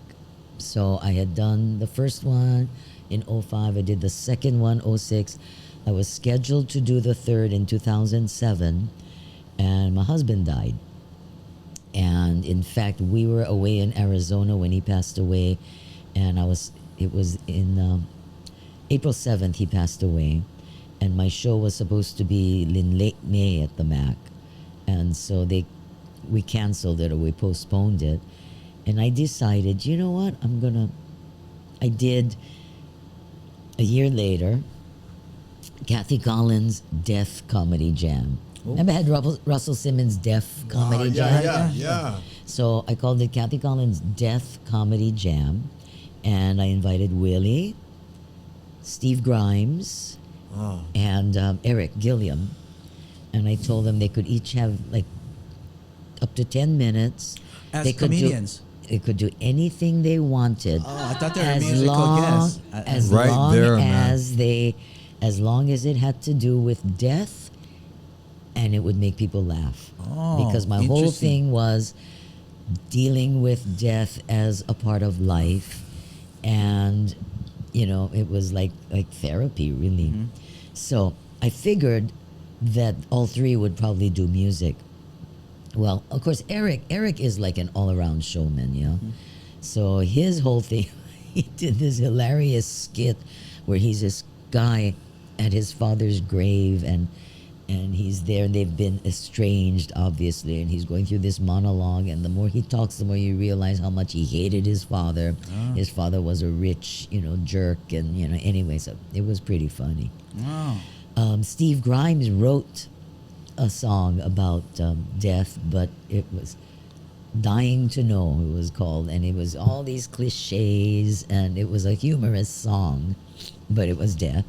So I had done the first one in 05, I did the second one 06. I was scheduled to do the third in 2007, and my husband died. And in fact, we were away in Arizona when he passed away, and it was in April 7th he passed away, and my show was supposed to be in late May at the Mac, and so we canceled it, or we postponed it, and I decided, you know what, I did a year later Kathy Collins' Death Comedy Jam. Remember I had Russell Simmons' Deaf Comedy Jam? Yeah. So I called it Kathy Collins' Death Comedy Jam, and I invited Willie, Steve Grimes, Oh. and Eric Gilliam, and I told them they could each have like up to 10 minutes. As They could do- comedians. They could do anything they wanted. Oh, I thought they were as musical long guests. as Right long there, man. as long as it had to do with death, and it would make people laugh. Oh, Because my whole interesting. thing was dealing with death as a part of life, and it was like therapy, really. Mm-hmm. So I figured that all three would probably do music. Well, of course, Eric is like an all-around showman, So his whole thing, he did this hilarious skit where he's this guy at his father's grave, and he's there, and they've been estranged, obviously, and he's going through this monologue, and the more he talks, the more you realize how much he hated his father. His father was a rich, jerk, and anyway, so it was pretty funny. Wow. Steve Grimes wrote a song about death, but it was Dying to Know, it was called, and it was all these cliches, and it was a humorous song, but it was death.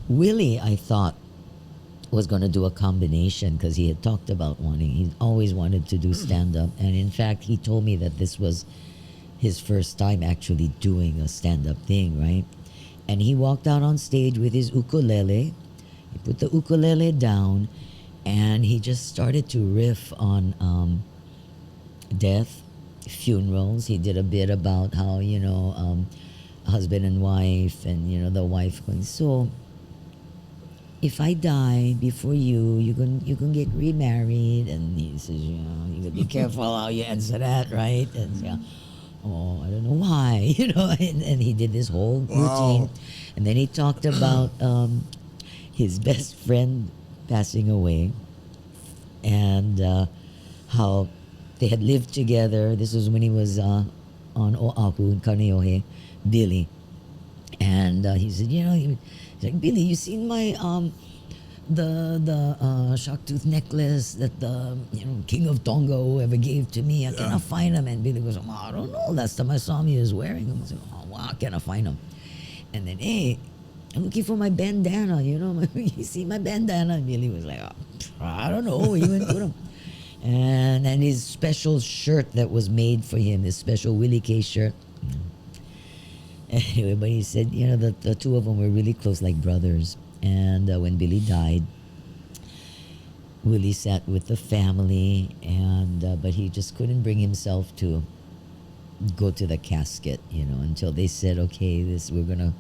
Willie, I thought, was going to do a combination because he had talked about he always wanted to do stand-up, and in fact, he told me that this was his first time actually doing a stand-up thing, right? And he walked out on stage with his ukulele. He put the ukulele down, and he just started to riff on death, funerals. He did a bit about how, husband and wife, and, the wife going, so if I die before you can get remarried. And he says, you gotta be careful how you answer that, right? And oh, I don't know why, and he did this whole routine. And then he talked about his best friend passing away, and how they had lived together. This was when he was on Oahu in Kaneohe, Billy. And he said, he's like, Billy, you seen my the shark tooth necklace that the King of Tonga whoever gave to me? I cannot find him. And Billy goes, I don't know. Last time I saw him, he was wearing them. I said, wow, I cannot find him. And then, hey, I'm looking for my bandana. You see my bandana? And Billy was like, I don't know. He went with him. And his special shirt that was made for him, his special Willie K shirt. Anyway, but he said, the two of them were really close, like brothers. And when Billy died, Willie sat with the family, but he just couldn't bring himself to go to the casket, until they said, okay, we're gonna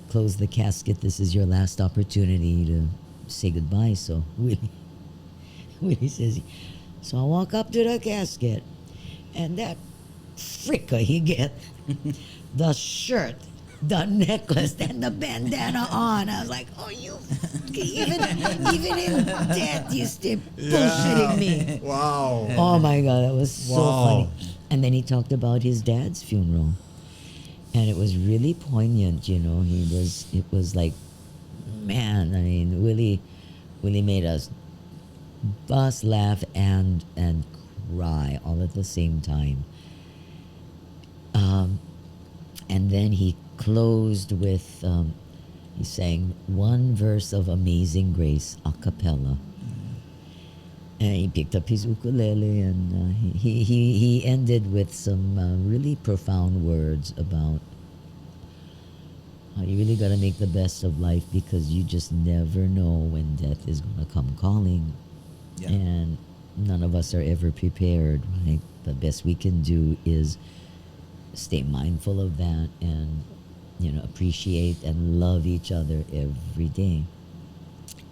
close the casket. This is your last opportunity to say goodbye. So Willie says, so I walk up to the casket, and that fricker he get the shirt, the necklace, and the bandana on. I was like, oh, you, even in death, you still bullshitting me. Wow. Oh my God, that was so funny. And then he talked about his dad's funeral, and it was really poignant. It was like, man. I mean, Willie made us bust, laugh, and cry all at the same time. And then he closed with, he sang one verse of Amazing Grace a cappella. And he picked up his ukulele, and he ended with some really profound words about how you really got to make the best of life, because you just never know when death is going to come calling. Yeah. And none of us are ever prepared, right? The best we can do is stay mindful of that, and appreciate and love each other every day,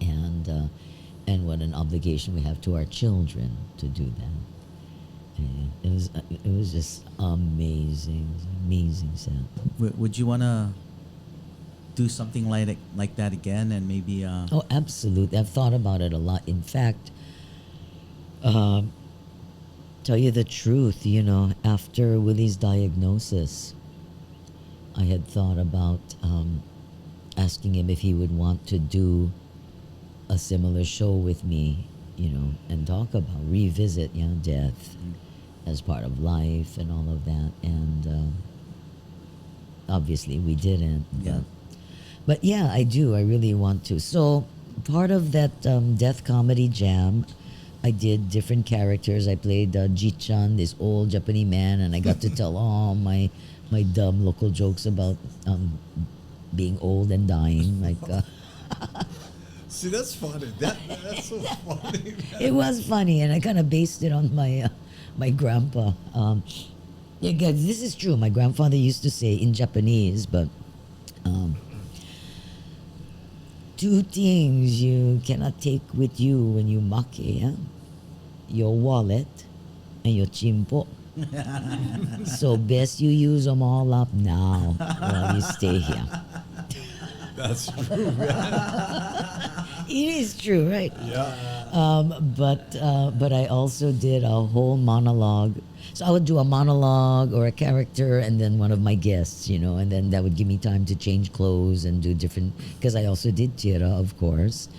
and what an obligation we have to our children to do that. And it was just amazing, Sam. Would you want to do something like that again, and maybe Oh, absolutely. I've thought about it a lot. In fact, tell you the truth, after Willie's diagnosis, I had thought about asking him if he would want to do a similar show with me, and talk about, revisit, death as part of life and all of that. And obviously we didn't. Yeah. But yeah, I do. I really want to. So part of that Death Comedy Jam, I did different characters. I played Ji-chan, this old Japanese man, and I got to tell all my dumb local jokes about being old and dying. Like, See, that's funny. That's so funny. Man. it was funny, and I kind of based it on my grandpa. Yeah, guys, this is true. My grandfather used to say in Japanese, but two things you cannot take with you when you make, your wallet and your chimpo. So best you use them all up now while you stay here. That's true, man. It is true, right? Yeah. But I also did a whole monologue. So I would do a monologue or a character, and then one of my guests, and then that would give me time to change clothes and do different, because I also did theater, of course.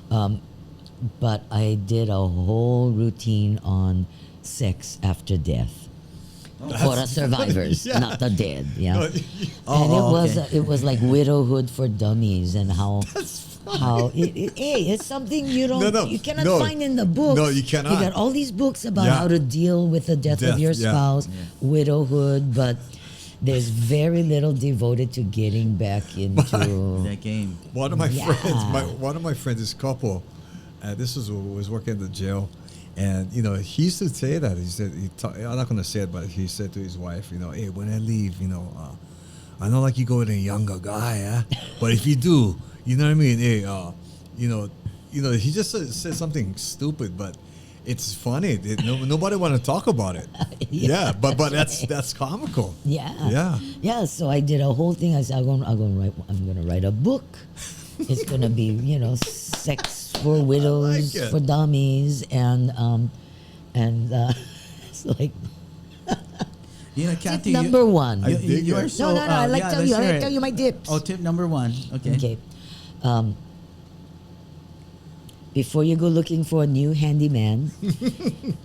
But I did a whole routine on sex after death. For the survivors, Yeah. not the dead. Yeah. But- And it was like widowhood for dummies, and how it's something you cannot no. find in the books. No, you cannot. You got all these books about Yeah. how to deal with the death of Death, your yeah. spouse, widowhood, but there's very little devoted to getting back into. that game? One of my Yeah. friends, one of my friends, his couple, this was working in the jail, and he used to say that. He said, I'm not gonna say it, but he said to his wife, hey, when I leave, I don't like you go with a younger guy, but if you do, you know what I mean? Hey, he just said something stupid, but it's funny. Nobody want to talk about it. Yeah, but that's comical. Yeah. Yeah. Yeah. So I did a whole thing. I said, I'm gonna write a book It's gonna be, sex for widows, it. for dummies, and it's like Kathy, number one. I dig you are it. so. No, I like yeah, tell you. let's I hear like it. tell you my tips. Oh, tip number 1. Okay. Okay. Before you go looking for a new handyman,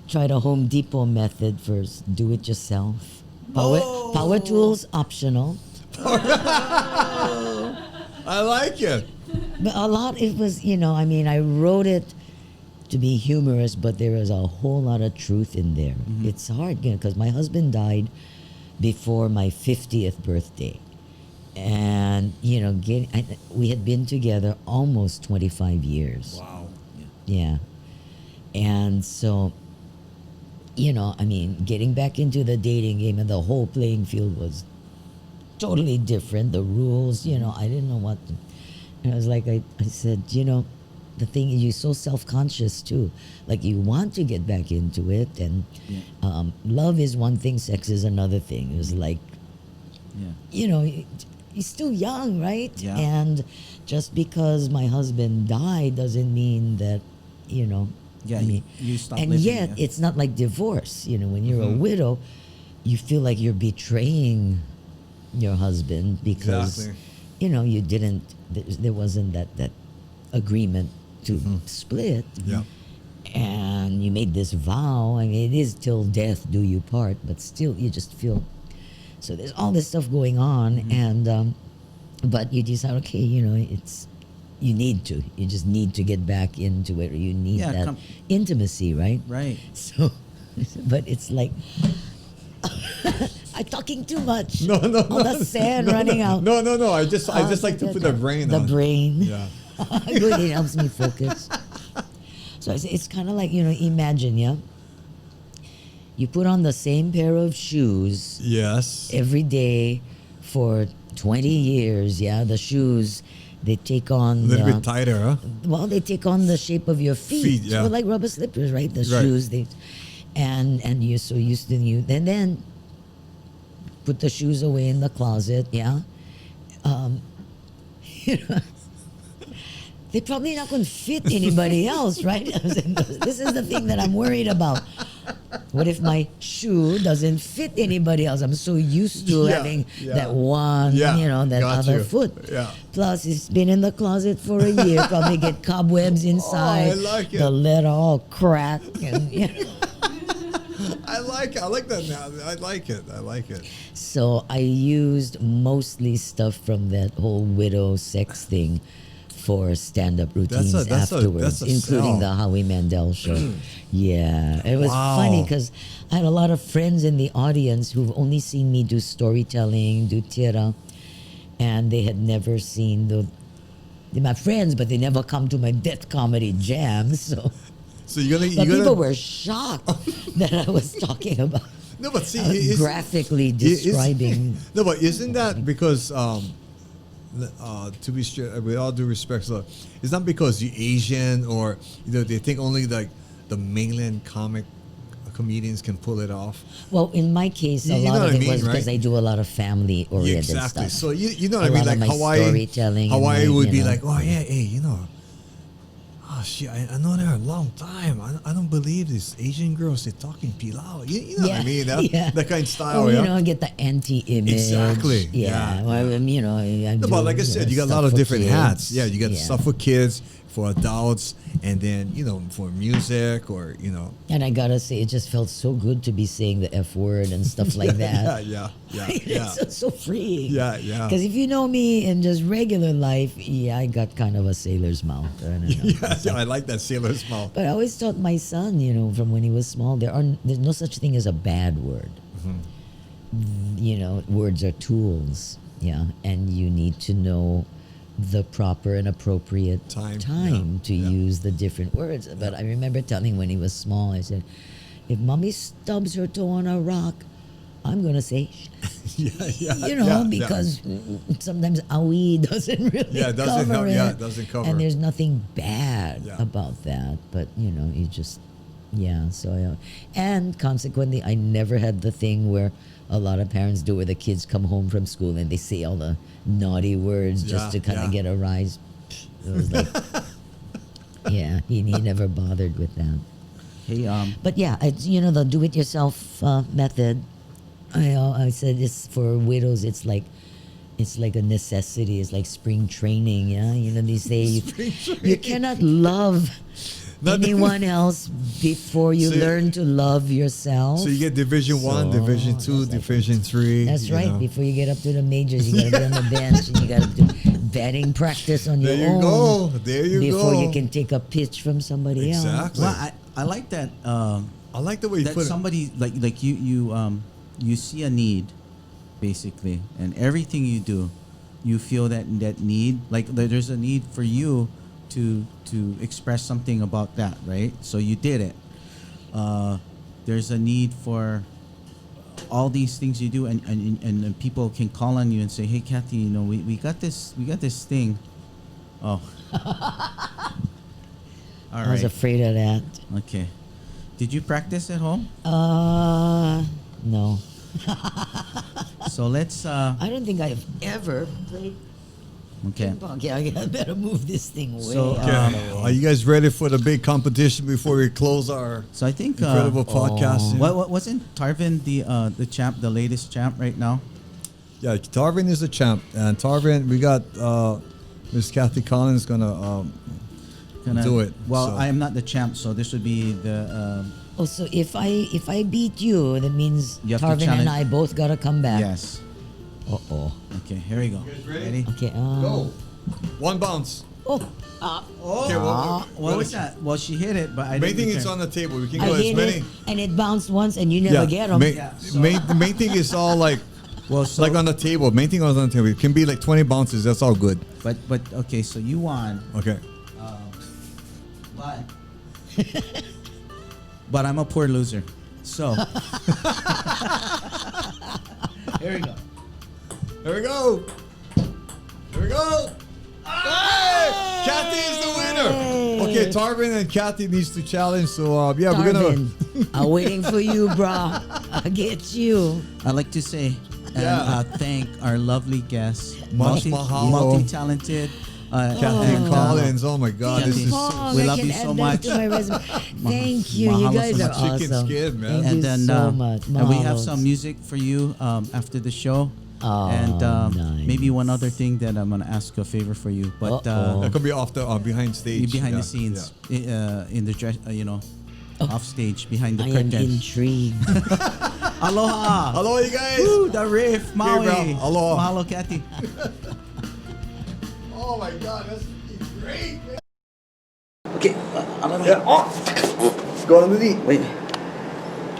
try the Home Depot method first. Do it yourself. Power tools optional. I like it. But a lot, it was, I wrote it to be humorous, but there is a whole lot of truth in there. It's hard, because my husband died before my 50th birthday. And, we had been together almost 25 years. Wow. Yeah. And so, getting back into the dating game and the whole playing field was totally different. The rules, I didn't know what. And I was like, I said, the thing is, you're so self-conscious too. Like, you want to get back into it. And love is one thing, sex is another thing. It was like, you're still young, right? Yeah. And just because my husband died doesn't mean that, Yeah, you stop and living, yet yeah. it's not like divorce. When you're a widow, you feel like you're betraying your husband because Exactly. you didn't. There wasn't that agreement to split. Yeah. And you made this vow. I mean, it is till death do you part, but still, you just feel. So there's all this stuff going on, and but you decide, okay, it's. You just need to get back into it, or you need that intimacy, right? Right. So, but it's like, I'm talking too much. No. All the sand running out. No. I just like to put the brain The on. brain. Yeah. Good, it helps me focus. So I say it's kind of like, imagine, you put on the same pair of shoes Yes. every day for 20 years, the shoes, they take on A little bit tighter, huh? well, they take on the shape of your feet. Yeah. So like rubber slippers, right? The Right. shoes, and you're so used to and then put the shoes away in the closet, they're probably not going to fit anybody else, right? This is the thing that I'm worried about. What if my shoe doesn't fit anybody else? I'm so used to having that one, that got other you. foot. Yeah. Plus, it's been in the closet for a year. Probably get cobwebs inside. I like it. The leather all cracked. And, I like it. I like that now. I like it. So I used mostly stuff from that whole widow sex thing for stand-up routines afterwards, including the Howie Mandel show. Yeah, it was funny because I had a lot of friends in the audience who've only seen me do storytelling, do tira, and they had never seen they're my friends, but they never come to my death comedy jam. So people were shocked that I was talking about. No, but see, I was graphically describing. No, but isn't that because to be straight, with all due respect, so it's not because you're Asian or they think only like the mainland comedians can pull it off. Well, in my case, a You know lot what of I it mean, was because right? I do a lot of family-oriented Exactly. stuff. So you know what A I mean? lot Like of my Hawaii, storytelling and Hawaii my, would be you know. like, oh yeah, hey, oh shit, I know her a long time. I don't believe these Asian girls, they're talking pilau. You know what I mean? That kind of style, Get the anti-image. Exactly. Yeah. Yeah. Well, I No, do, but like I said, you got a stuff lot of for different kids. hats. Yeah, you got stuff for kids, for adults, and then for music or And I gotta say, it just felt so good to be saying the F word and stuff like that. Yeah. It's so free. Yeah. Because if you know me in just regular life, I got kind of a sailor's mouth. I don't know. Yeah, I like that sailor's mouth. But I always taught my son, from when he was small, there's no such thing as a bad word. Words are tools, and you need to know the proper and appropriate time to use the different words. But I remember telling when he was small, I said, if mommy stubs her toe on a rock, I'm going to say, because sometimes awi doesn't really doesn't cover help. it. Yeah, it doesn't cover. And there's nothing bad Yeah. about that. But, you just, and consequently, I never had the thing where a lot of parents do where the kids come home from school and they say all the naughty words just to kind of get a rise. It was like, yeah, he never bothered with that. Hey, But yeah, it's, the do-it-yourself method. I said it's for widows. It's like a necessity. It's like spring training. Yeah, they say you cannot love anyone else before you So- learn to love yourself. So you get Division 1, Division 2, Division 3. That's you right. know. Before you get up to the majors, you gotta be on the bench and you gotta do batting practice on There your you own. go. There you before go. you can take a pitch from somebody else. Exactly. well, I like that. I like the way you That put it. somebody like you see a need, basically, and everything you do, you feel that need. Like there's a need for you to express something about that, right? So you did it. There's a need for all these things you do, and people can call on you and say, "Hey, Kathy, we got this thing." Oh, all I was right. afraid of that. Okay. Did you practice at home? No. So let's. I don't think I've ever played Okay. ping pong. Yeah, I better move this thing way So, out. Okay. Are you guys ready for the big competition before we close our So I think. incredible podcast? What wasn't Tarvin the champ, the latest champ right now? Yeah, Tarvin is the champ, and Tarvin, we got Miss Kathy Collins gonna do it. Well, so. I am not the champ, so this would be the. Oh, so if I beat you, that means You have to Tarvin challenge- and I both gotta come back. Yes. Uh-oh. Okay. Here we go. guys ready? Okay. Go. One bounce. Oh, Okay, What was that? Well, she hit it, but I Main didn't thing return. is on the table. We can I go as hit many. it and it bounced once and you never get them. Yeah, so- The main thing is all like Well, so, like on the table. Main thing is on the table. It can be like 20 bounces. That's all good. but okay, so you won, Okay. but but I'm a poor loser. So here we go. Here we go. Here we go. Hey! Kathy is the winner. Okay, Tarvin and Kathy needs to challenge. So yeah, we're Tarvin, gonna. I'm waiting for you, bro. I'll get you. I'd like to say and Yeah. thank our lovely guests, Much mahalo. multi-talented. Kathy and, Collins. Oh my God, this Kathy. is Pong, we I love can you add so that much. to my resume. Thank you. You Mahalo guys so are much. Chicken awesome. skin, man. Thank And you then so much. and we have Mahalos. some music for you after the show. Oh, And nice. maybe one other thing that I'm gonna ask a favor for you, but Uh-oh. That could be off the behind stage. behind Yeah, the scenes, in the dress, Oh. off stage behind the I am curtain. intrigued. Aloha. Hello, you guys. Woo, the RiFF Maui. bro. Aloha. Mahalo, Kathy. Oh my God, that's great. Man. Okay. Yeah. Oh. Go underneath. Wait.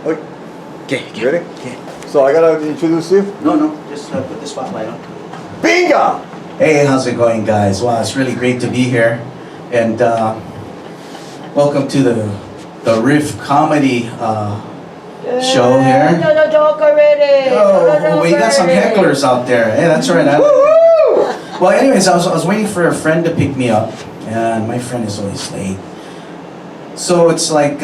Okay. Okay. You ready? Okay. So I gotta introduce you. No. Just put the spotlight on. Bingo. Hey, how's it going, guys? Wow, it's really great to be here, and welcome to the RiFF comedy show here. No, joke already. Oh, we got some hecklers out there. Hey, that's right. Well, anyways, I was waiting for a friend to pick me up, and my friend is always late. So it's like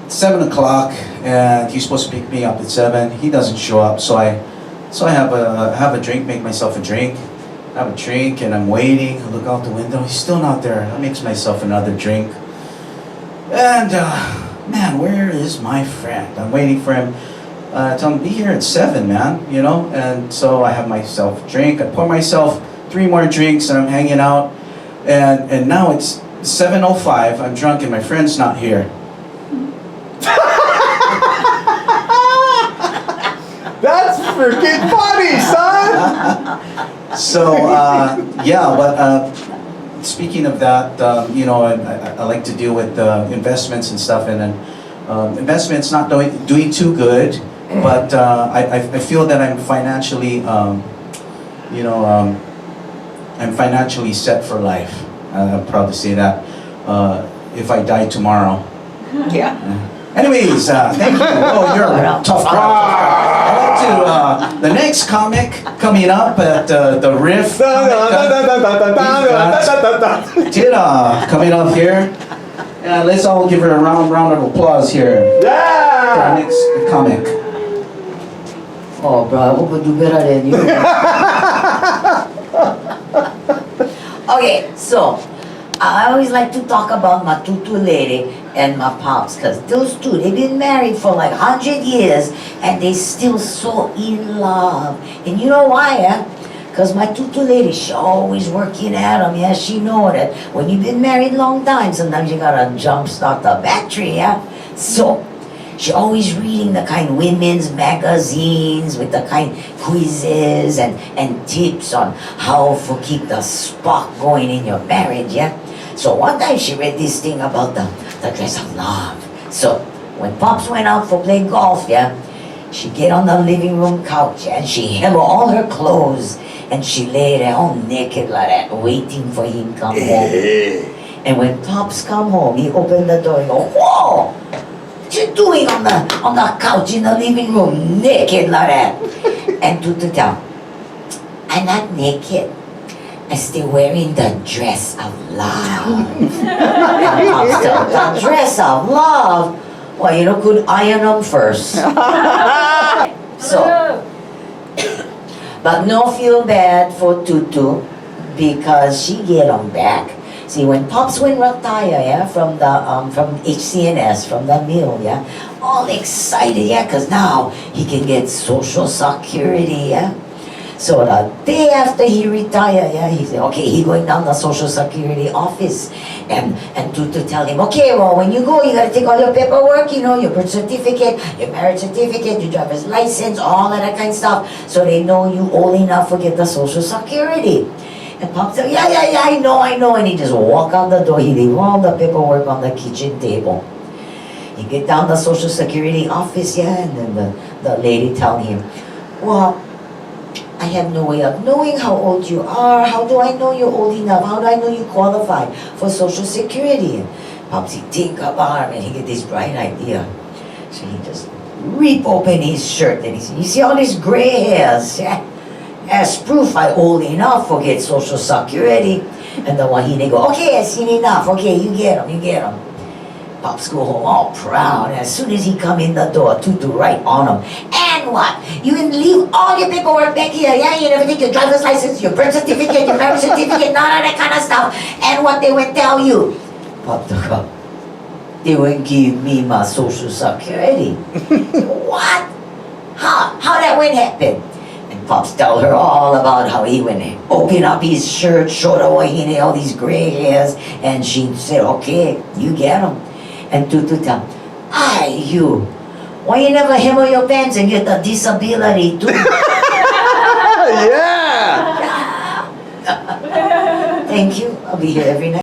7 o'clock, and he's supposed to pick me up at 7. He doesn't show up, so I have a drink, make myself a drink. Have a drink, and I'm waiting. I look out the window. He's still not there. I mix myself another drink, and man, where is my friend? I'm waiting for him. Tell him be here at 7, man. And so I have myself a drink. I pour myself 3 more drinks, and I'm hanging out. And now it's 7:05. I'm drunk, and my friend's not here. That's freaking funny, son. So yeah, but speaking of that, I like to deal with investments and stuff, and then investments not doing too good, but I feel that I'm financially, I'm financially set for life. I'm proud to say that. If I die tomorrow. Yeah. Anyways, thank you. Oh, you're a tough crowd. I'd like to, the next comic coming up at the RiFF. Coming up here. And let's all give her a round of applause here. Yeah. For our next comic. Oh, bro, I hope I do better than you. Okay, so I always like to talk about my tutu lady and my pops, because those two, they've been married for like 100 years and they still so in love. And you know why, eh? Because my tutu lady, she always working at them, yeah? She know that when you've been married long time, sometimes you gotta jumpstart the battery, yeah? So, she always reading the kind women's magazines with the kind quizzes and tips on how to keep the spark going in your marriage, yeah? So one time she read this thing about the dress of love. So when Pops went out for play golf, yeah, she get on the living room couch, yeah, and she hem all her clothes and she lay there all naked like that, waiting for him to come home. And when Pops come home, he opened the door and go, whoa! What you doing on the couch in the living room, naked like that? And Tutu tell, I'm not naked. I'm still wearing the dress of love. And Pops tell, the dress of love? Well, you know, could iron them first. So, but no feel bad for Tutu because she get them back. See, when Pops went retire, yeah, from HCNS, from the mill, yeah, all excited, yeah, because now he can get Social Security, yeah. So the day after he retired, yeah, he said, okay, he going down the Social Security office, and to tell him, okay, well, when you go, you gotta take all your paperwork, you know, your birth certificate, your marriage certificate, your driver's license, all of that kind of stuff, so they know you old enough to get the Social Security. And Pop said, yeah, I know. And he just walk out the door. He leave all the paperwork on the kitchen table. He get down the Social Security office, yeah, and then the lady tell him, well, I have no way of knowing how old you are. How do I know you're old enough? How do I know you qualify for Social Security? And Popsy think about it, and he get this bright idea. So he just rip open his shirt, and he said, you see all these gray hairs? Yeah? As proof I old enough to get Social Security. And the Wahine go, okay, I've seen enough. Okay, you get him. Pops go home all proud. As soon as he come in the door, Tutu right on him. And what? You can leave all your paperwork back here, yeah? You never take your driver's license, your birth certificate, your marriage certificate, none of that kind of stuff. And what they would tell you? Pop took up. They would give me my Social Security. What? How that would happen? Pops tell her all about how he went and opened up his shirt, showed her why he had all these gray hairs, and she said, okay, you get them. And Tutu tell, you, why you never hammer your pants and get a disability too? Yeah! Thank you, I'll be here every night.